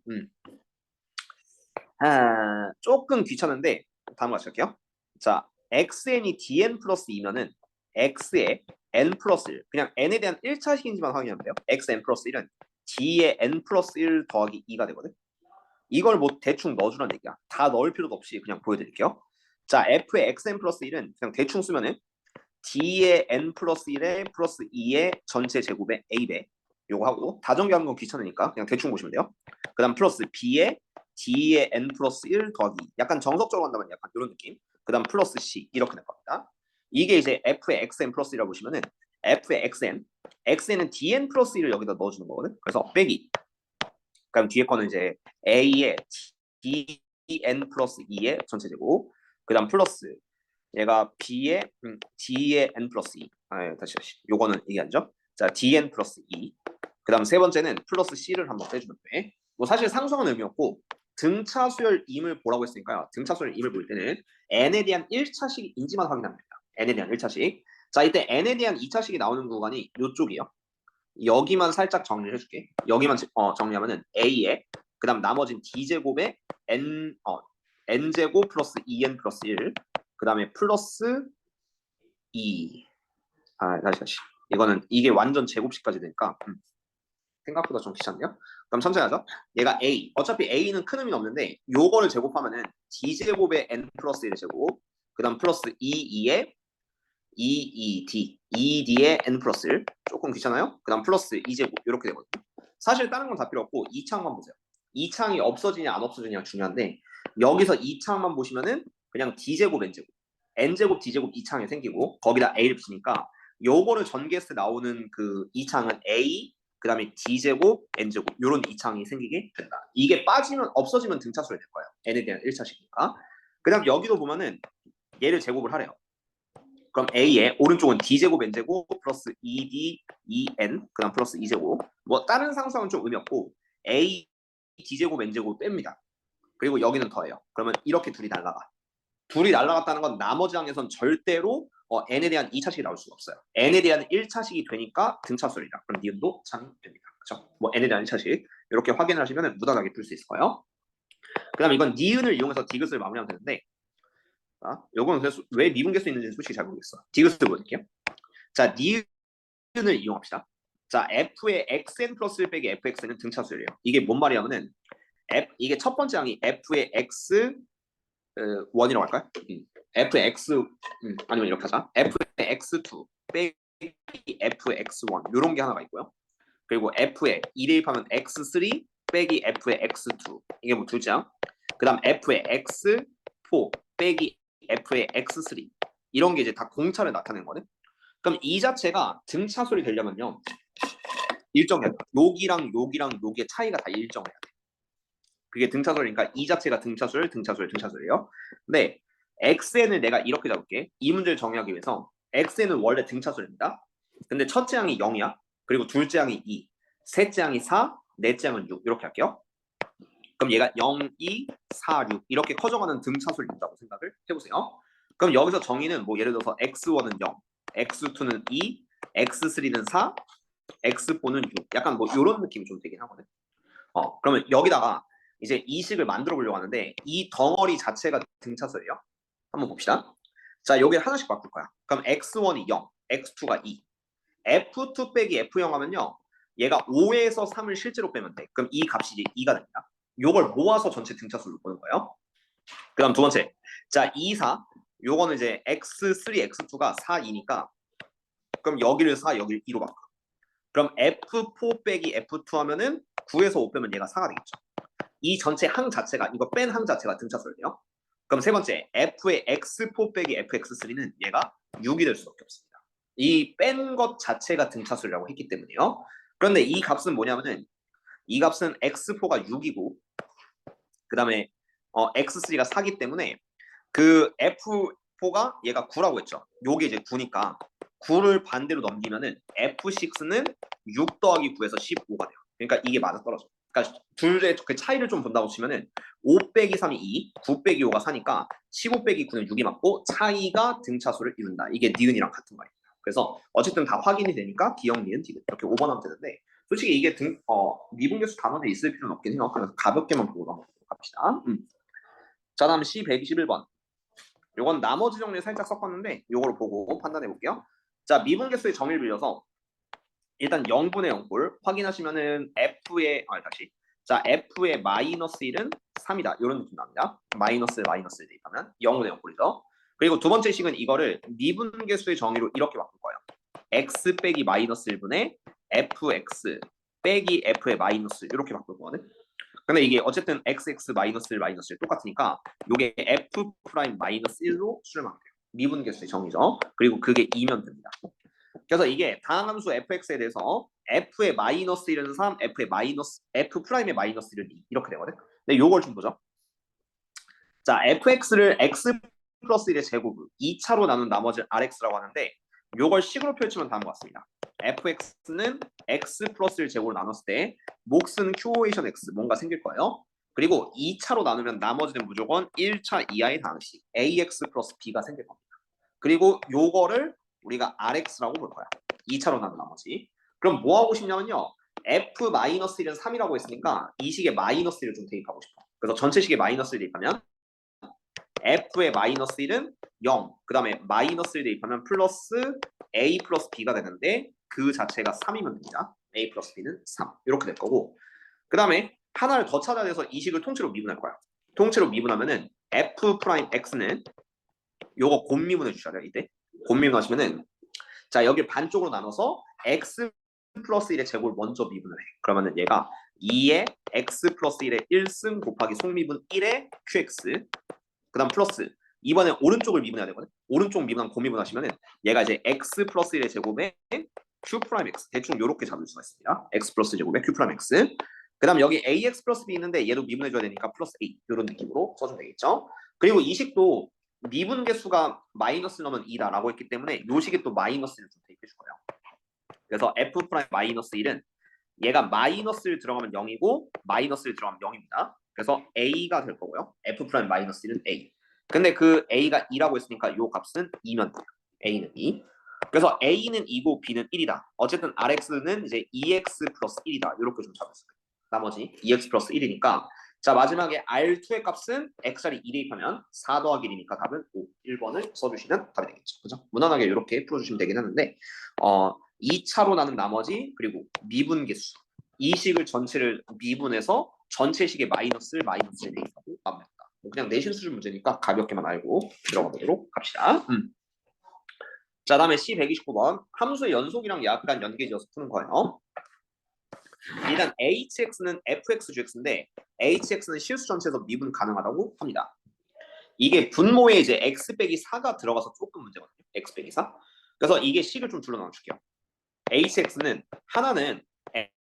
조금 귀찮은데 다음과 같이 할게요. 자, xn이 dn 플러스 2면은 x의 n 플러스 1 그냥 n에 대한 1차식인지만 확인하면 돼요. xn 플러스 1은 d의 n 플러스 1 더하기 2가 되거든. 이걸 뭐 대충 넣어주라는 얘기야. 다 넣을 필요도 없이 그냥 보여드릴게요. 자, f의 xn 플러스 1은 그냥 대충 쓰면은 d의 n 플러스 1에 플러스 2의 전체 제곱의 a배 요거 하고 다정교하는 건 귀찮으니까 그냥 대충 보시면 돼요. 그 다음 플러스 b의 d의 n 플러스 1 더하기 약간 정석적으로 한다면 약간 이런 느낌. 그 다음 플러스 c 이렇게 될 겁니다. 이게 이제 f의 xn 플러스 1이라고 보시면은 f의 xn은 dn 플러스 1을 여기다 넣어주는 거거든. 그래서 빼기 그럼 뒤에 거는 이제 a의 dn 플러스 2의 전체 제곱 그 다음 플러스 얘가 b의 d의 n 플러스 2 다시 요거는 이게 아니죠. 자, dn 플러스 2 그 다음 세 번째는 플러스 c를 한번 빼주면 돼. 뭐 사실 상수항은 의미 없고 등차수열임을 보라고 했으니까요. 등차수열임을 볼 때는 n에 대한 1차식인지만 확인하면 됩니다. n에 대한 1차식. 자, 이때 n에 대한 2차식이 나오는 구간이 이쪽이에요. 여기만 살짝 정리를 해줄게. 여기만 정리하면은 a에 그 다음 나머진 d제곱에 n제곱 플러스 2n 플러스 1 그 다음에 플러스 2 다시 이거는 이게 완전 제곱식까지 되니까 생각보다 좀 귀찮네요. 그럼 천천히 하죠. 얘가 a 어차피 a는 큰 의미는 없는데 요거를 제곱하면은 d제곱에 n 플러스 1의 제곱 그 다음 플러스 2에 2d 2d에 n 플러스 1 조금 귀찮아요. 그 다음 플러스 2제곱 이렇게 되거든요. 사실 다른 건 다 필요 없고 2창만 보세요. 2창이 없어지냐 안 없어지냐 중요한데 여기서 2창만 보시면은 그냥 d제곱 n제곱 n제곱 d제곱 2창이 생기고 거기다 a를 붙이니까 요거를 전개했을 때 나오는 그 2창은 a 그 다음에 d제곱 n제곱 요런 2창이 생기게 된다. 이게 빠지면 없어지면 등차수가 될 거예요. n에 대한 1차식이니까. 그 다음 여기도 보면은 얘를 제곱을 하래요. 그럼 a의 오른쪽은 d제곱 n제곱 플러스 2d 2n 그 다음 플러스 2제곱 뭐 다른 상수항은 좀 의미 없고 a d제곱 n제곱 뺍니다. 그리고 여기는 더해요. 그러면 이렇게 둘이 날아가. 둘이 날아갔다는 건 나머지 항에선 절대로 n에 대한 2차식이 나올 수가 없어요. n에 대한 1차식이 되니까 등차수열이다. 그럼 니은도 창이 됩니다. 그렇죠? 뭐 n에 대한 1차식 이렇게 확인을 하시면 무난하게 풀 수 있을 거예요. 그 다음 이건 니은을 이용해서 디귿을 마무리하면 되는데 요거는 그래서 왜 미분계수 있는지 솔직히 잘 모르겠어. 디귿을 보여드릴게요. 자, 니은을 이용합시다. 자, f의 xn 플러스 1 빼기 fx는 등차수열이에요. 이게 뭔 말이냐면은 이게 첫 번째 항이 f의 x 1이라고 할까요? f의 x 아니면 이렇게 하자. f의 x2 빼기 f의 x1 이런 게 하나가 있고요. 그리고 f의 2 대입하면 x3 빼기 f의 x2 이게 뭐 둘째 항. 그 다음 f의 x4 빼기 f의 x3 이런 게 이제 다 공차를 나타내는 거네. 그럼 이 자체가 등차수열이 되려면요 일정해야 돼. 여기랑 여기의 차이가 다 일정해야 돼. 그게 등차수열이니까 이 자체가 등차수열이에요. 근데 xn을 내가 이렇게 잡을게. 이 문제를 정의하기 위해서 xn은 원래 등차수열입니다. 근데 첫째 항이 0이야. 그리고 둘째 항이 2, 셋째 항이 4, 넷째 항은 6 이렇게 할게요. 그럼 얘가 0, 2, 4, 6 이렇게 커져가는 등차수를 있다고 생각을 해보세요. 그럼 여기서 정의는 뭐 예를 들어서 x1은 0, x2는 2, x3는 4, x4는 6 약간 뭐 이런 느낌이 좀 되긴 하거든. 그러면 여기다가 이제 이 식을 만들어 보려고 하는데 이 덩어리 자체가 등차수예요. 한번 봅시다. 자, 여기를 하나씩 바꿀 거야. 그럼 x1이 0, x2가 2. f2 빼기 f0 하면요. 얘가 5에서 3을 실제로 빼면 돼. 그럼 이 값이 이제 2가 됩니다. 요걸 모아서 전체 등차수를 보는 거예요. 그다음 두 번째. 자, 2, 4. 요거는 이제 x3, x2가 4, 2니까 그럼 여기를 4, 여기를 2로 바꿔. 그럼 F4 빼기 F2 하면은 9에서 5 빼면 얘가 4가 되겠죠. 이 전체 항 자체가 이거 뺀 항 자체가 등차수예요. 그럼 세 번째 F의 X4 빼기 FX3는 얘가 6이 될 수밖에 없습니다. 이 뺀 것 자체가 등차수라고 했기 때문에요. 그런데 이 값은 뭐냐면은 이 값은 X4가 6이고 그 다음에 X3가 4기 때문에 그 F4가 얘가 9라고 했죠. 요게 이제 9니까 9를 반대로 넘기면은 F6는 6 더하기 9에서 15가 돼요. 그러니까 이게 맞아떨어져. 그러니까 둘의 그 차이를 좀 본다고 치면은 5 빼기 3이 2, 9 빼기 5가 4니까 15 빼기 9는 6이 맞고 차이가 등차수를 이룬다. 이게 니은이랑 같은 말입니다. 그래서 어쨌든 다 확인이 되니까 기억, 니은, 디귿 이렇게 5번 하면 되는데 솔직히 이게 미분계수 단원에 있을 필요는 없긴 해요. 그래서 가볍게만 보고 넘어가도록 합시다. 자, 다음 C121번. 요건 나머지 정리 살짝 섞었는데 요걸 보고 판단해 볼게요. 자, 미분계수의 정의를 빌려서 일단 0분의 0꼴 확인하시면은 자, F의 마이너스 1은 3이다. 이런 느낌 납니다. 마이너스 대입하면 0분의 0꼴이죠. 그리고 두 번째 식은 이거를 미분계수의 정의로 이렇게 바꿀 거예요. x 빼기 마이너스 1분의 fx 빼기 f의 마이너스 이렇게 바꿀 거거든. 근데 이게 어쨌든 xx 마이너스 1 마이너스 1 똑같으니까 요게 f 프라임 마이너스 1로 수렴하면 돼요. 미분계수의 정의죠. 그리고 그게 2면 됩니다. 그래서 이게 다항함수 fx에 대해서 f의 마이너스 1은 3, f 프라임의 마이너스 1은 2 이렇게 되거든. 근데 요걸 좀 보죠. 자, fx를 x 플러스 1의 제곱을 2차로 나눈 나머지를 rx라고 하는데 요걸 식으로 펼치면 다음과 같습니다. fx는 x 플러스 1 제곱으로 나눴을 때 몫은 q-ation x 뭔가 생길 거예요. 그리고 2차로 나누면 나머지는 무조건 1차 이하의 다항식 ax 플러스 b가 생길 겁니다. 그리고 요거를 우리가 rx라고 볼 거야. 2차로 나눈 나머지. 그럼 뭐 하고 싶냐면요. f-1은 3이라고 했으니까 이 식에 마이너스 1을 좀 대입하고 싶어. 그래서 전체 식에 마이너스 1 대입하면 f의 마이너스 1은 0. 그 다음에 마이너스 1 대입하면 플러스 a 플러스 b가 되는데 그 자체가 3이면 됩니다. a 플러스 b는 3. 이렇게 될 거고. 그 다음에 하나를 더 찾아야 돼서 이 식을 통째로 미분할 거야. 통째로 미분하면은 f 프라임 x는 요거 곱미분해 주셔야 돼요. 이때 곱미분하시면은 자 여기 반쪽으로 나눠서 x 플러스 1의 제곱을 먼저 미분을 해. 그러면은 얘가 2의 x 플러스 1의 1승 곱하기 속미분 1의 qx 그 다음 플러스 이번에 오른쪽을 미분해야 되거든. 오른쪽 미분한 곱미분 하시면은 얘가 이제 x 플러스 1의 제곱에 q 프라임 x 대충 요렇게 잡을 수가 있습니다. x 플러스 제곱에 q 프라임 x 그 다음 여기 ax 플러스 b 있는데 얘도 미분해줘야 되니까 플러스 a 이런 느낌으로 써주면 되겠죠. 그리고 이 식도 미분 계수가 마이너스 넣으면 2다 라고 했기 때문에 요 식에 또 마이너스를 좀 대입해 줄 거예요. 그래서 f 프라임 마이너스 1은 얘가 마이너스를 들어가면 0이고 마이너스를 들어가면 0입니다. 그래서 a가 될 거고요. f 프라임 마이너스 1은 a. 근데 그 a가 2라고 했으니까 요 값은 2면 돼요. a는 2. 그래서 a는 2고 b는 1이다. 어쨌든 rx는 이제 2x 플러스 1이다. 이렇게 좀 잡았어요. 나머지 2x 플러스 1이니까 자 마지막에 R2의 값은 x자리 2 대입하면 4 더하기 1이니까 답은 5, 1번을 써주시면 답이 되겠죠. 그죠? 무난하게 이렇게 풀어주시면 되긴 하는데 2차로 나눈 나머지 그리고 미분계수 이 식을 전체를 미분해서 전체 식의 마이너스를 대입하고 마무리합니다. 그냥 내신 수준 문제니까 가볍게만 알고 들어가 보도록 합시다. 자 다음에 C129번 함수의 연속이랑 약간 연계지어서 푸는 거예요. 일단 hx는 fx gx인데 hx는 실수 전체에서 미분 가능하다고 합니다. 이게 분모에 이제 x 빼기 4가 들어가서 조금 문제거든요. x 빼기 4. 그래서 이게 식을 좀 줄여 넣어줄게요. hx는 하나는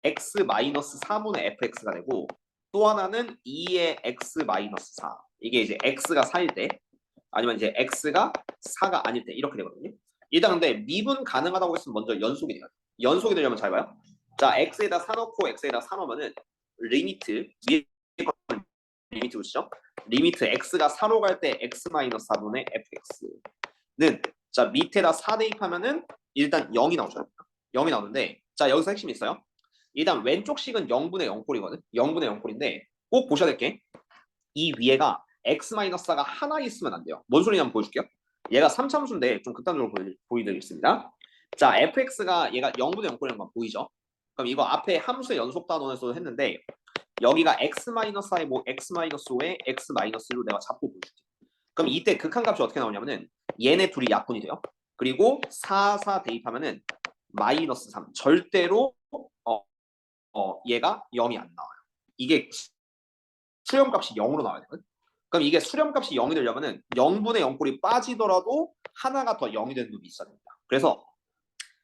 x 마이너스 4분의 fx가 되고 또 하나는 2의 x 마이너스 4. 이게 이제 x가 4일 때 아니면 이제 x가 4가 아닐 때 이렇게 되거든요. 일단 근데 미분 가능하다고 했으면 먼저 연속이 돼요. 연속이 되려면 잘 봐요. 자 x에다 4 넣고 x에다 4 넣으면은 리미트 위에 리미트 보시죠. 리미트 x가 4로 갈 때 x 마이너스 4분의 fx는 자 밑에다 4 대입하면은 일단 0이 나오죠. 0이 나오는데 자 여기서 핵심이 있어요. 일단 왼쪽 식은 0분의 0꼴이거든. 0분의 0꼴인데 꼭 보셔야 될 게 이 위에가 x 마이너스 4가 하나 있으면 안 돼요. 뭔 소리냐면 보여줄게요. 얘가 3차함수인데 좀 극단적으로 보여드리겠습니다. 자 fx가 얘가 0분의 0꼴이라는 건 보이죠? 그럼 이거 앞에 함수의 연속 단원에서 했는데 여기가 x-i의 뭐 x-5에 x-1로 내가 잡고 보여줄게. 그럼 이때 극한값이 어떻게 나오냐면은 얘네 둘이 약분이 돼요. 그리고 4, 4 대입하면은 마이너스 3. 절대로 얘가 0이 안 나와요. 이게 수렴값이 0으로 나와야 되거든. 그럼 이게 수렴값이 0이 되려면은 0분의 0꼴이 빠지더라도 하나가 더 0이 되는 놈이 있어야 됩니다. 그래서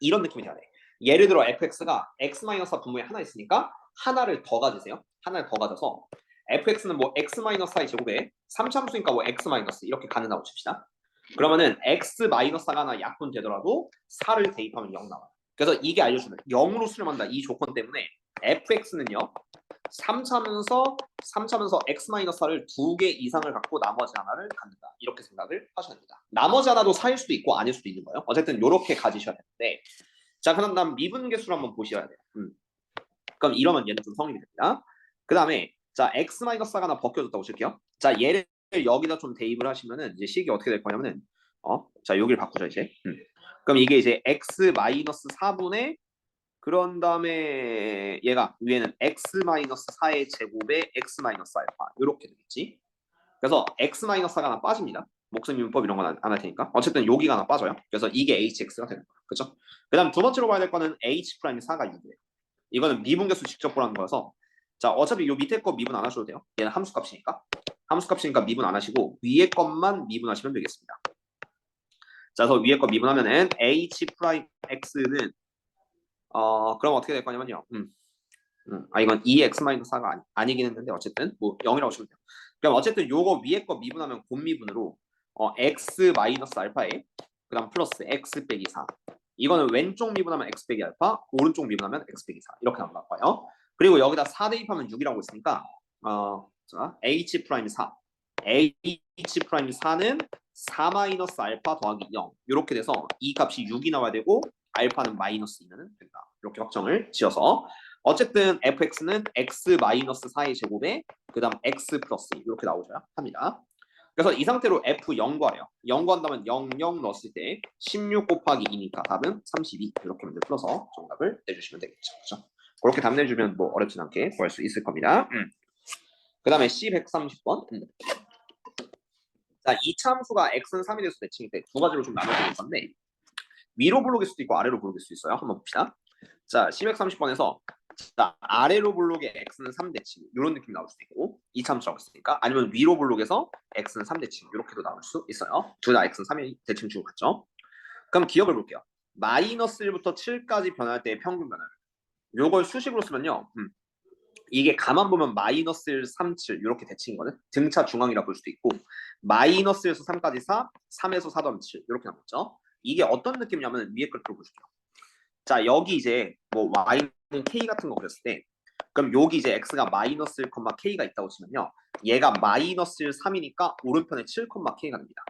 이런 느낌이 돼야 돼. 예를 들어 fx가 x-4 분모에 하나 있으니까 하나를 더 가지세요. 하나를 더 가져서 fx는 뭐 x-4의 제곱에 3참수니까 뭐 x- 이렇게 가능하고 칩시다. 그러면은 x-4가 하나 약분되더라도 4를 대입하면 0 나와요. 그래서 이게 알려주는 0으로 수렴한다. 이 조건 때문에 fx는요. 3차면서 x-4를 2개 이상을 갖고 나머지 하나를 갖는다. 이렇게 생각을 하셔야 됩니다. 나머지 하나도 4일 수도 있고 아닐 수도 있는 거예요. 어쨌든 이렇게 가지셔야 되는데 자, 그럼 다음 미분계수를 한번 보셔야 돼요. 그럼 이러면 얘는 좀 성립이 됩니다. 그 다음에 자 x-4가 하나 벗겨졌다고 칠게요. 자 얘를 여기다 좀 대입을 하시면은 이제 식이 어떻게 될 거냐면은 자 여기를 바꾸죠 이제. 그럼 이게 이제 x-4분의 그런 다음에 얘가 위에는 x-4의 제곱에 x-알파 이렇게 되겠지. 그래서 x-4가 하나 빠집니다. 목수미분법 이런 건 안 할 테니까. 어쨌든 여기가 하나 빠져요. 그래서 이게 hx가 되는 거예요. 그렇죠? 그 다음 두 번째로 봐야 될 거는 h'4가 6이에요. 이거는 미분계수 직접 보라는 거여서 자 어차피 요 밑에 거 미분 안 하셔도 돼요. 얘는 함수값이니까. 함수값이니까 미분 안 하시고 위에 것만 미분하시면 되겠습니다. 자 그래서 위에 거 미분하면은 h'x는 그럼 어떻게 될 거냐면요. 이건 2x-4가 아니긴 했는데 어쨌든 뭐 0이라고 치면 돼요. 그럼 어쨌든 요거 위에 거 미분하면 곱미분으로 x-알파에 그다음 플러스 x 빼기 4. 이거는 왼쪽 미분하면 x 빼기 알파, 오른쪽 미분하면 x 빼기 4 이렇게 나올 거예요. 그리고 여기다 4 대입하면 6이라고 했으니까 자 h'4 h'4는 4 마이너스 알파 더하기 0 이렇게 돼서 이 값이 6이 나와야 되고 알파는 마이너스 2면 된다. 이렇게 확정을 지어서 어쨌든 fx는 x-4의 제곱에 그 다음 x 플러스 2 이렇게 나오셔야 합니다. 그래서 이 상태로 f 0 구하래요. 0 구한다면 0, 0 넣었을 때 16 곱하기 2니까 답은 32 이렇게 문제 풀어서 정답을 내주시면 되겠죠. 그렇죠? 그렇게 답 내주면 뭐 어렵진 않게 구할 수 있을 겁니다. 그 다음에 C 130번. 자, 이 참수가 x는 3이 돼서 대칭일 때 두 가지로 좀 나눠볼 건데 위로 부르길 수도 있고 아래로 부르길 수도 있어요. 한번 봅시다. 자, 130번에서 자, 아래로 블록에 x는 3대칭 이런 느낌이 나올 수도 있고 이 참수라고 했으니까 아니면 위로 블록에서 x는 3대칭 이렇게도 나올 수 있어요. 둘 다 x는 3의 대칭 주고 같죠. 그럼 기억을 볼게요. 마이너스 1부터 7까지 변할 때의 평균 변화를 요걸 수식으로 쓰면요. 이게 가만 보면 마이너스 1, 3, 7 이렇게 대칭이거든. 등차 중앙이라 볼 수도 있고 마이너스 1에서 3까지 4, 3에서 4 더하면 7 이렇게 나오죠. 이게 어떤 느낌이냐면 위에 걸 보여줄게요. 자 여기 이제 뭐 y는 k 같은 거 그렸을 때 그럼 여기 이제 x가 마이너스 1, k가 있다고 치면요. 얘가 마이너스 1, 3이니까 오른편에 7, k가 됩니다.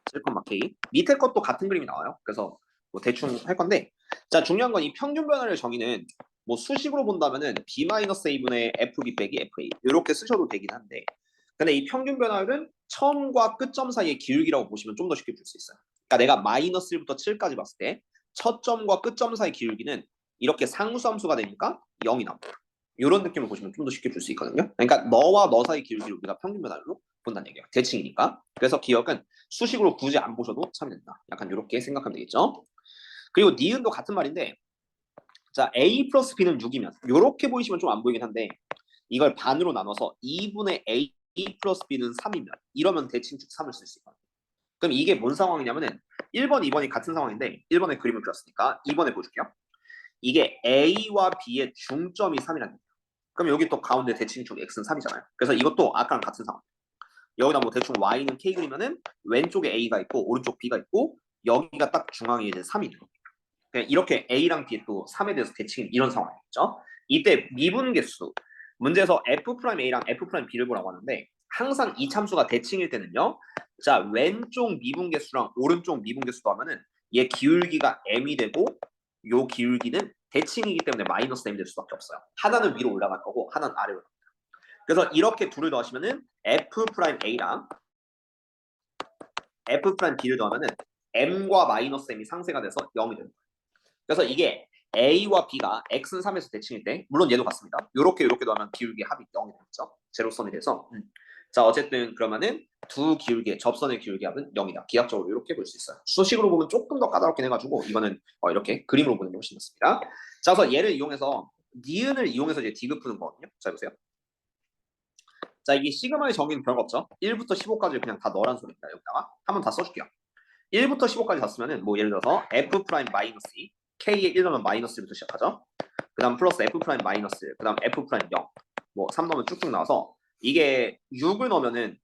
7, k. 밑에 것도 같은 그림이 나와요. 그래서 뭐 대충 할 건데 자 중요한 건 이 평균 변화를 정의는 뭐 수식으로 본다면은 b-a분의 fb 빼기 fa 이렇게 쓰셔도 되긴 한데 근데 이 평균 변화율은 처음과 끝점 사이의 기울기라고 보시면 좀 더 쉽게 볼 수 있어요. 그러니까 내가 마이너스 1부터 7까지 봤을 때 첫 점과 끝점 사이 기울기는 이렇게 상수함수가 되니까 0이 나옵니다. 이런 느낌을 보시면 좀 더 쉽게 볼 수 있거든요. 그러니까 너와 너 사이 기울기를 우리가 평균 변화율로 본다는 얘기예요. 대칭이니까. 그래서 기억은 수식으로 굳이 안 보셔도 참 된다. 약간 이렇게 생각하면 되겠죠. 그리고 니은도 같은 말인데 자 a 플러스 b는 6이면 이렇게 보이시면 좀 안 보이긴 한데 이걸 반으로 나눠서 2분의 a 플러스 b는 3이면 이러면 대칭축 3을 쓸 수 있거든요. 그럼 이게 뭔 상황이냐면은 1번, 2번이 같은 상황인데 1번에 그림을 그렸으니까 2번에 보여줄게요. 이게 A와 B의 중점이 3이라는 거예요. 그럼 여기 또 가운데 대칭축 X는 3이잖아요. 그래서 이것도 아까랑 같은 상황. 여기다 뭐 대충 Y는 K 그리면은 왼쪽에 A가 있고 오른쪽 B가 있고 여기가 딱 중앙에 이제 3이 돼요. 이렇게 A랑 B 또 3에 대해서 대칭 이런 상황이겠죠. 이때 미분계수 문제에서 F'A랑 F'B를 보라고 하는데 항상 이 참수가 대칭일 때는요. 자 왼쪽 미분계수랑 오른쪽 미분계수 더하면은 얘 기울기가 m이 되고 요 기울기는 대칭이기 때문에 마이너스 m이 될 수밖에 없어요. 하나는 위로 올라갈 거고 하나는 아래로 올라갈 거예요. 그래서 이렇게 둘을 더하시면은 F'A랑 F'B를 더하면은 m과 마이너스 m이 상쇄가 돼서 0이 되는 거예요. 그래서 이게 A와 B가 x는 3에서 대칭일 때 물론 얘도 같습니다. 요렇게 넣으면 기울기 합이 0이 되겠죠. 제로선이 돼서 자 어쨌든 그러면은 두 기울기의 접선의 기울기 합은 0이다. 기하학적으로 이렇게 볼 수 있어요. 수식으로 보면 조금 더 까다롭긴 해가지고 이거는 이렇게 그림으로 보는 게 훨씬 낫습니다. 자 그래서 얘를 이용해서 니은을 이용해서 이제 디귿 푸는 거거든요. 자 보세요. 자 이게 시그마의 정의는 별거 없죠. 1부터 15까지 그냥 다 넣으란 소리입니다. 여기다가 한번 다 써줄게요. 1부터 15까지 다 쓰면은 뭐 예를 들어서 f 프라임 마이너스 2 k에 1 넣으면 마이너스 1부터 시작하죠. 그 다음 플러스 f 프라임 마이너스 1, 그 다음 f 프라임 0, 뭐 3 넣으면 쭉쭉 나와서 이게 6을 넣으면은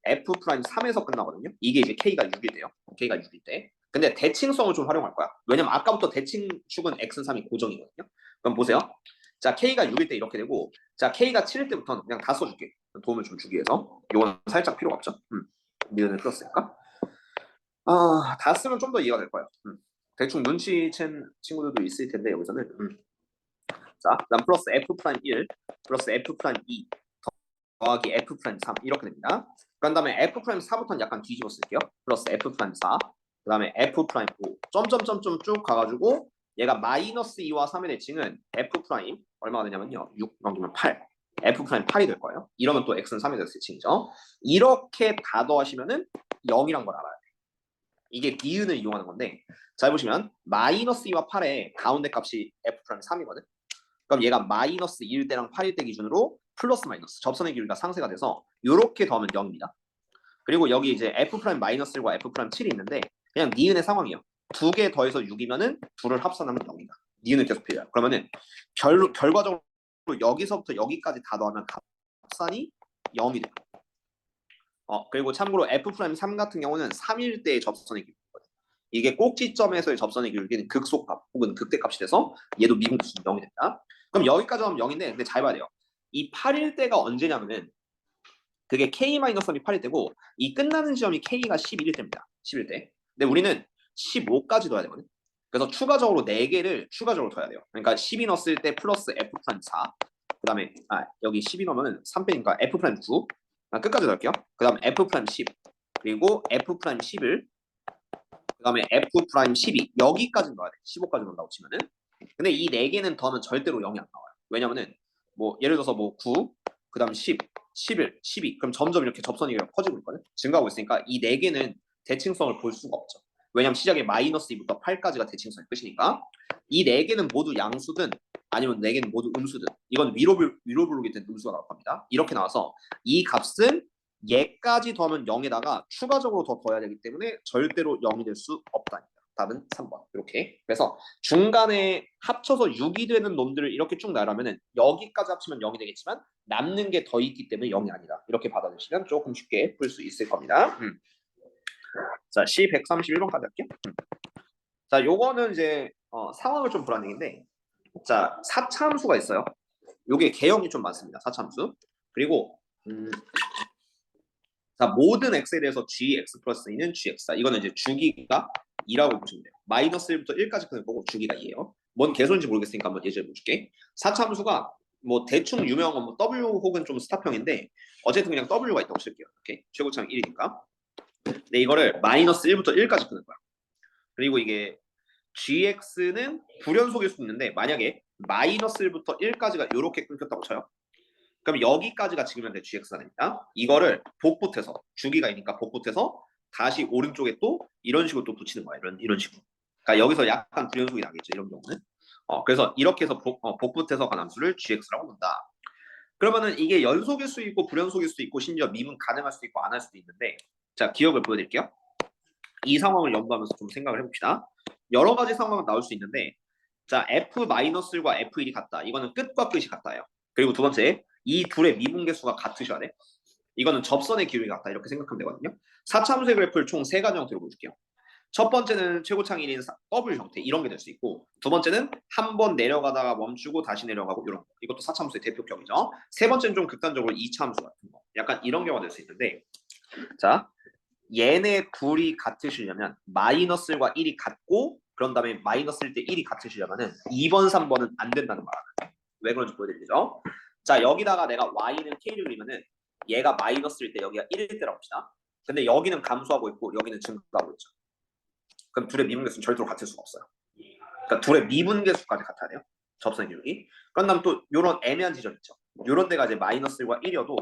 f 프라임 3에서 끝나거든요. 이게 이제 k가 6이 돼요. k가 6일 때. 근데 대칭성을 좀 활용할 거야. 왜냐면 아까부터 대칭축은 x는 3이 고정이거든요. 그럼 보세요. 자 k가 6일 때 이렇게 되고 자 k가 7일 때부터는 그냥 다 써줄게. 도움을 좀 주기 위해서. 이건 살짝 필요가 없죠. 니은을 풀었으니까. 다 쓰면 좀 더 이해가 될 거예요. 대충 눈치챈 친구들도 있을 텐데 여기서는 자, 그다음 플러스 f 프라임 1 플러스 f 프라임 2 더하기 f 프라임 3 이렇게 됩니다. 그 다음에 f 프라임 4부터는 약간 뒤집어 쓸게요. 플러스 f 프라임 4 그 다음에 f 프라임 5 점점점점 쭉 가가지고 얘가 마이너스 2와 3의 대칭은 f 프라임 얼마가 되냐면요 6 넘기면 8 f 프라임 8이 될 거예요. 이러면 또 x는 3의 대칭이죠. 이렇게 다 더하시면은 0이란 걸 알아요. 이게 니은을 이용하는 건데 잘 보시면 마이너스 2와 8의 가운데 값이 f 프라임 3이거든. 그럼 얘가 마이너스 1일 때랑 8일 때 기준으로 플러스 마이너스 접선의 기울기가 상쇄가 돼서 이렇게 더하면 0입니다. 그리고 여기 이제 f 프라임 마이너스 1과 f 프라임 7이 있는데 그냥 니은의 상황이에요. 두 개 더해서 6이면은 둘을 합산하면 0이다. 니은을 계속 필요해요. 그러면은 결과적으로 여기서부터 여기까지 다 더하면 합산이 0이 돼요. 그리고 참고로 f 프라임 3 같은 경우는 3일 때의 접선의 기울기거든요. 이게 꼭지점에서의 접선의 기울기는 극소값 혹은 극대값이 돼서 얘도 미분수 0이 됩니다. 그럼 여기까지 하면 0인데 근데 잘 봐야 돼요. 이 8일 때가 언제냐면은 그게 k-3이 8일 때고 이 끝나는 지점이 k가 11일 때입니다. 11일 때. 근데 우리는 15까지 넣어야 되거든. 그래서 추가적으로 4개를 추가적으로 더해야 돼요. 그러니까 12 넣었을 때 플러스 f 프라임 4. 그다음에 여기 12 넣으면은 3 빼니까 f 프라임 9. 끝까지 넣을게요. 그다음 f 프라임 10. 그리고 f 프라임 11. 그다음에 f 프라임 12. 여기까지 넣어야 돼. 15까지 넣는다고 치면은. 근데 이 4개는 더하면 절대로 0이 안 나와요. 왜냐면은 뭐 예를 들어서 뭐 9, 그다음 10, 11, 12. 그럼 점점 이렇게 접선이 커지고 있거든. 증가하고 있으니까 이 4개는 대칭성을 볼 수가 없죠. 왜냐면 시작에 마이너스 2부터 8까지가 대칭성의 끝이니까 이 4개는 모두 양수든 아니면 4개는 모두 음수든 이건 위로 부르게 된 음수가 나올 겁니다. 이렇게 나와서 이 값은 얘까지 더하면 0에다가 추가적으로 더 더해야 되기 때문에 절대로 0이 될 수 없다. 답은 3번. 이렇게. 그래서 중간에 합쳐서 6이 되는 놈들을 이렇게 쭉 나열하면은 여기까지 합치면 0이 되겠지만 남는 게 더 있기 때문에 0이 아니다. 이렇게 받아주시면 조금 쉽게 풀 수 있을 겁니다. 자, C131번까지 할게요. 자, 요거는 이제 상황을 좀 보라는 얘기인데 자, 사차함수가 있어요. 요게 개형이 좀 많습니다. 사차함수. 그리고 자, 모든 x에 대해서 gx 플러스 2는 gx다. 이거는 이제 주기가 2라고 보시면 돼요. 마이너스 1부터 1까지 끄는 거고 주기가 2예요. 뭔 개소인지 모르겠으니까 한번 예제를 볼게. 사차함수가 뭐 대충 유명한 건 뭐 w 혹은 좀 스타평인데 어쨌든 그냥 w가 있다고 칠게요. 이렇게 최고차는 1이니까. 근데 이거를 마이너스 1부터 1까지 끄는 거야. 그리고 이게 gx는 불연속일 수 있는데 만약에 마이너스 1부터 1까지가 이렇게 끊겼다고 쳐요. 그럼 여기까지가 지금 현재 gx가 됩니다. 이거를 복붙해서 주기가 있으니까 복붙해서 다시 오른쪽에 또 이런 식으로 또 붙이는 거야. 이런 식으로. 그러니까 여기서 약간 불연속이 나겠죠. 이런 경우는. 그래서 이렇게 해서 복붙해서 간 함수를 gx라고 한다. 그러면은 이게 연속일 수 있고 불연속일 수 있고 심지어 미분 가능할 수도 있고 안 할 수도 있는데 자 기억을 보여드릴게요. 이 상황을 염두하면서 좀 생각을 해봅시다. 여러 가지 상황은 나올 수 있는데 자 f-1과 f1이 같다. 이거는 끝과 끝이 같다예요. 그리고 두 번째 이 둘의 미분계수가 같으셔야 돼. 이거는 접선의 기울기가 같다. 이렇게 생각하면 되거든요. 4차함수의 그래프를 총 3가지 형태로 보여줄게요. 첫 번째는 최고창일인 W 형태 이런 게 될 수 있고 두 번째는 한 번 내려가다가 멈추고 다시 내려가고 이런 거. 이것도 4차함수의 대표격이죠. 세 번째는 좀 극단적으로 2차함수 같은 거. 약간 이런 경우가 될 수 있는데 자 얘네 둘이 같으시려면 마이너스 1과 1이 같고 그런 다음에 마이너스 1 때 1이 같으시려면은 2번, 3번은 안 된다는 말이에요. 왜 그런지 보여드리죠. 자 여기다가 내가 y는 k를 그리면은 얘가 마이너스일 때 여기가 1일 때라고 합시다. 근데 여기는 감소하고 있고 여기는 증가하고 있죠. 그럼 둘의 미분계수는 절대로 같을 수가 없어요. 그러니까 둘의 미분계수까지 같아야 돼요. 접선의 기울기. 그다음 또 요런 애매한 지점 있죠. 요런 데가 이제 마이너스 1과 1이어도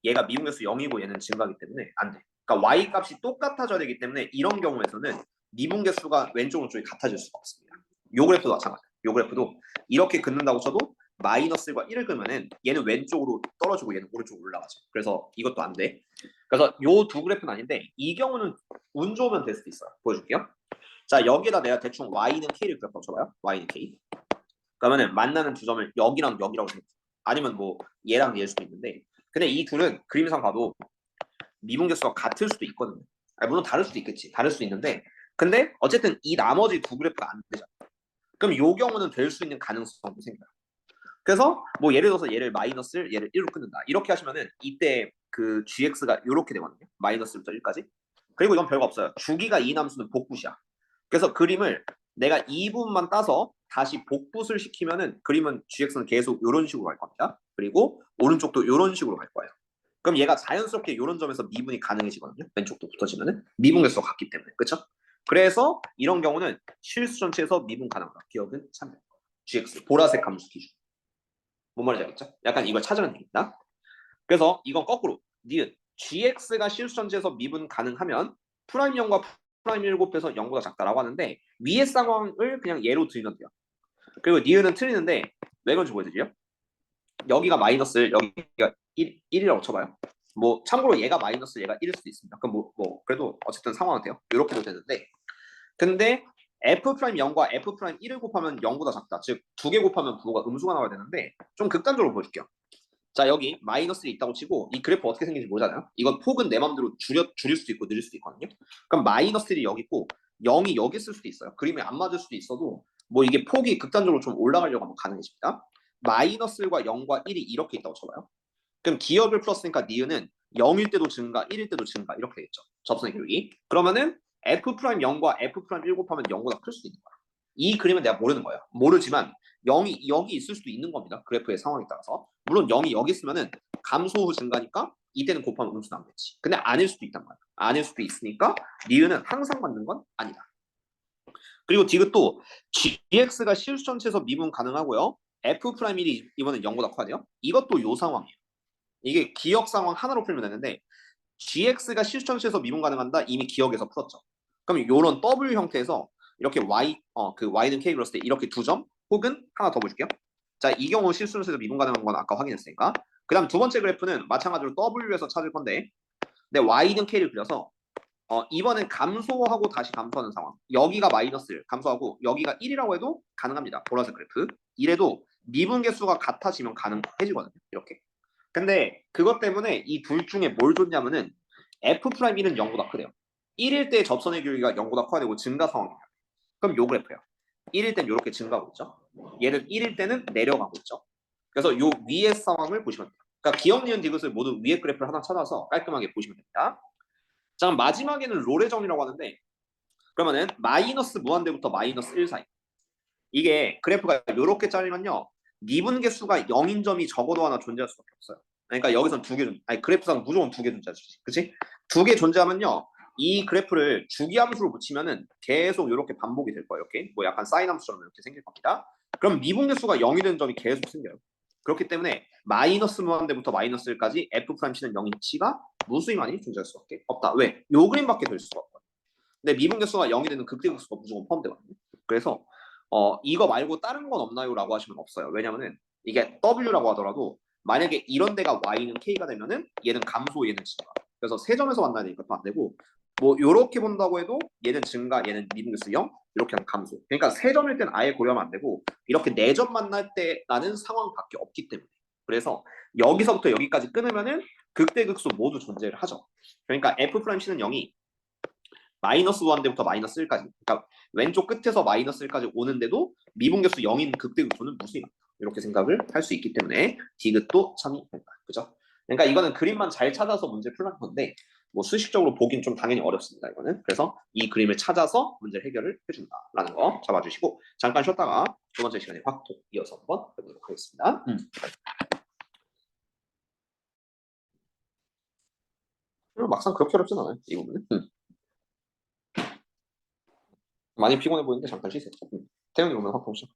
얘가 미분계수 0이고 얘는 증가하기 때문에 안 돼. 그러니까 y 값이 똑같아져야 되기 때문에 이런 경우에서는 미분계수가 왼쪽 오른쪽이 같아질 수가 없습니다. 요 그래프도 마찬가지예요. 요 그래프도 이렇게 긋는다고 쳐도 마이너스 1과 1을 끄면은 얘는 왼쪽으로 떨어지고 얘는 오른쪽으로 올라가죠. 그래서 이것도 안 돼. 그래서 요 두 그래프는 아닌데 이 경우는 운 좋으면 될 수도 있어요. 보여줄게요. 자, 여기다 내가 대충 y는 k를 그래프 쳐봐요. y는 k. 그러면은 만나는 두 점을 여기랑 여기라고 생각해요. 아니면 뭐 얘랑 얘일 수도 있는데, 근데 이 둘은 그림상 봐도 미분계수가 같을 수도 있거든요. 물론 다를 수도 있겠지. 다를 수도 있는데, 근데 어쨌든 이 나머지 두 그래프가 안 되잖아. 그럼 요 경우는 될 수 있는 가능성도 생겨요. 그래서 뭐 예를 들어서 얘를 마이너스 1, 얘를 1로 끊는다. 이렇게 하시면은 이때 그 gx가 이렇게 되거든요. 마이너스 1부터 1까지. 그리고 이건 별거 없어요. 주기가 이 남수는 복붙이야. 그래서 그림을 내가 이 부분만 따서 다시 복붙을 시키면은 그림은 gx는 계속 이런 식으로 갈 겁니다. 그리고 오른쪽도 이런 식으로 갈 거예요. 그럼 얘가 자연스럽게 이런 점에서 미분이 가능해지거든요. 왼쪽도 붙어지면은 미분 계수가 같기 때문에. 그렇죠? 그래서 이런 경우는 실수 전체에서 미분 가능하다. 기억은 참여. gx 보라색 함수 기준. 뭔 말인지 알겠죠? 약간 이걸 찾으면 되겠다. 그래서 이건 거꾸로 니은 gx가 실수 전체에서 미분 가능하면 프라임 0과 프라임 1 곱해서 0보다 작다라고 하는데 위의 상황을 그냥 예로 들면 돼요. 그리고 니은은 틀리는데 왜 그런지 보여드릴게요. 여기가 마이너스 여기가 1이라고 쳐봐요. 뭐 참고로 얘가 마이너스 얘가 1일 수도 있습니다. 그럼 뭐 그래도 어쨌든 상황은 돼요. 이렇게도 되는데 근데 F'0과 F'1을 곱하면 0보다 작다. 즉 두 개 곱하면 부호가 음수가 나와야 되는데 좀 극단적으로 보여줄게요. 자 여기 마이너스 있다고 치고 이 그래프 어떻게 생긴지 모르잖아요. 이건 폭은 내 맘대로 줄일 수도 있고 늘릴 수도 있거든요. 그럼 마이너스 1이 여기 있고 0이 여기 있을 수도 있어요. 그림이 안 맞을 수도 있어도 뭐 이게 폭이 극단적으로 좀 올라가려고 하면 가능해집니다. 마이너스 1과 0과 1이 이렇게 있다고 쳐봐요. 그럼 기억을 풀었으니까 니은은 0일 때도 증가, 1일 때도 증가 이렇게 되겠죠. 접선의 기울기. 그러면은 F'0과 F'1 곱하면 0보다 클 수도 있는 거야. 이 그림은 내가 모르는 거예요. 모르지만 0이 여기 있을 수도 있는 겁니다. 그래프의 상황에 따라서. 물론 0이 여기 있으면은 감소 후 증가니까 이때는 곱하면 음수 나오겠지. 근데 아닐 수도 있단 말이야. 아닐 수도 있으니까 니은은 항상 맞는 건 아니다. 그리고 디귿도 gx가 실수 전체에서 미분 가능하고요. F'1이 이번엔 0보다 커야 돼요. 이것도 요 상황이에요. 이게 기억 상황 하나로 풀면 되는데 gx가 실수 전체에서 미분 가능한다 이미 기억에서 풀었죠. 그럼 이런 W 형태에서 이렇게 그 y는 k 그렸을 때 이렇게 두 점 혹은 하나 더 보여줄게요. 자, 이 경우 실수 전체에서 미분 가능한 건 아까 확인했으니까. 그다음 두 번째 그래프는 마찬가지로 W에서 찾을 건데 근데 y는 k를 그려서 이번엔 감소하고 다시 감소하는 상황. 여기가 마이너스 1 감소하고 여기가 1이라고 해도 가능합니다. 보라색 그래프. 이래도 미분 계수가 같아지면 가능해지거든요. 이렇게. 근데 그것 때문에 이 둘 중에 뭘 줬냐면은 F'1은 0보다 크대요. 1일 때 접선의 기울기가 0보다 커야 되고 증가 상황이에요. 그럼 요 그래프예요. 1일 때는 이렇게 증가하고 있죠. 얘는 1일 때는 내려가고 있죠. 그래서 요 위의 상황을 보시면 돼요. 그러니까 기억, 니은, 디귿을 모두 위의 그래프를 하나 찾아서 깔끔하게 보시면 됩니다. 자, 마지막에는 롤의 점이라고 하는데 그러면은 마이너스 무한대부터 마이너스 1 사이. 이게 그래프가 이렇게 짜리면요. 미분 개수가 0인 점이 적어도 하나 존재할 수밖에 없어요. 그러니까 여기선 두 개, 아니 그래프상 무조건 두 개 존재할 수 있지. 그치? 두 개 존재하면요. 이 그래프를 주기함수로 붙이면은 계속 이렇게 반복이 될 거예요. 이렇게 뭐 약간 사인 함수처럼 이렇게 생길 겁니다. 그럼 미분 개수가 0이 되는 점이 계속 생겨요. 그렇기 때문에 마이너스 무한대부터 마이너스 1까지 F'C는 0인치가 무수히많이 존재할 수밖에 없다. 왜? 요 그림밖에 될 수가 없거든요. 근데 미분 개수가 0이 되는 극대극수가 무조건 포함되거든요. 그래서 이거 말고 다른 건 없나요? 라고 하시면 없어요. 왜냐면은 이게 W라고 하더라도 만약에 이런 데가 Y는 K가 되면은 얘는 감소, 얘는 증가. 그래서 세 점에서 만나야 되니까 또 안 되고 뭐 요렇게 본다고 해도 얘는 증가, 얘는 미분계수 0 이렇게 하면 감소. 그러니까 세 점일 때는 아예 고려하면 안 되고 이렇게 네 점 만날 때라는 상황밖에 없기 때문에 그래서 여기서부터 여기까지 끊으면은 극대극수 모두 존재를 하죠. 그러니까 F'C는 0이 마이너스 1대부터 마이너스 1까지. 그러니까 왼쪽 끝에서 마이너스 1까지 오는데도 미분계수 0인 극대극수는 무수히 많다. 이렇게 생각을 할 수 있기 때문에 디귿도 참이 된다. 그죠? 그러니까 이거는 그림만 잘 찾아서 문제 풀는 건데 뭐 수식적으로 보긴 좀 당연히 어렵습니다. 이거는. 그래서 이 그림을 찾아서 문제 해결을 해준다라는 거 잡아주시고 잠깐 쉬었다가 두 번째 시간에 확톡 이어서 한번 해보도록 하겠습니다. 막상 그렇게 어렵진 않아요. 이 부분은. 많이 피곤해 보이는데 잠깐 쉬세요. 태영이 오면 확 보시죠.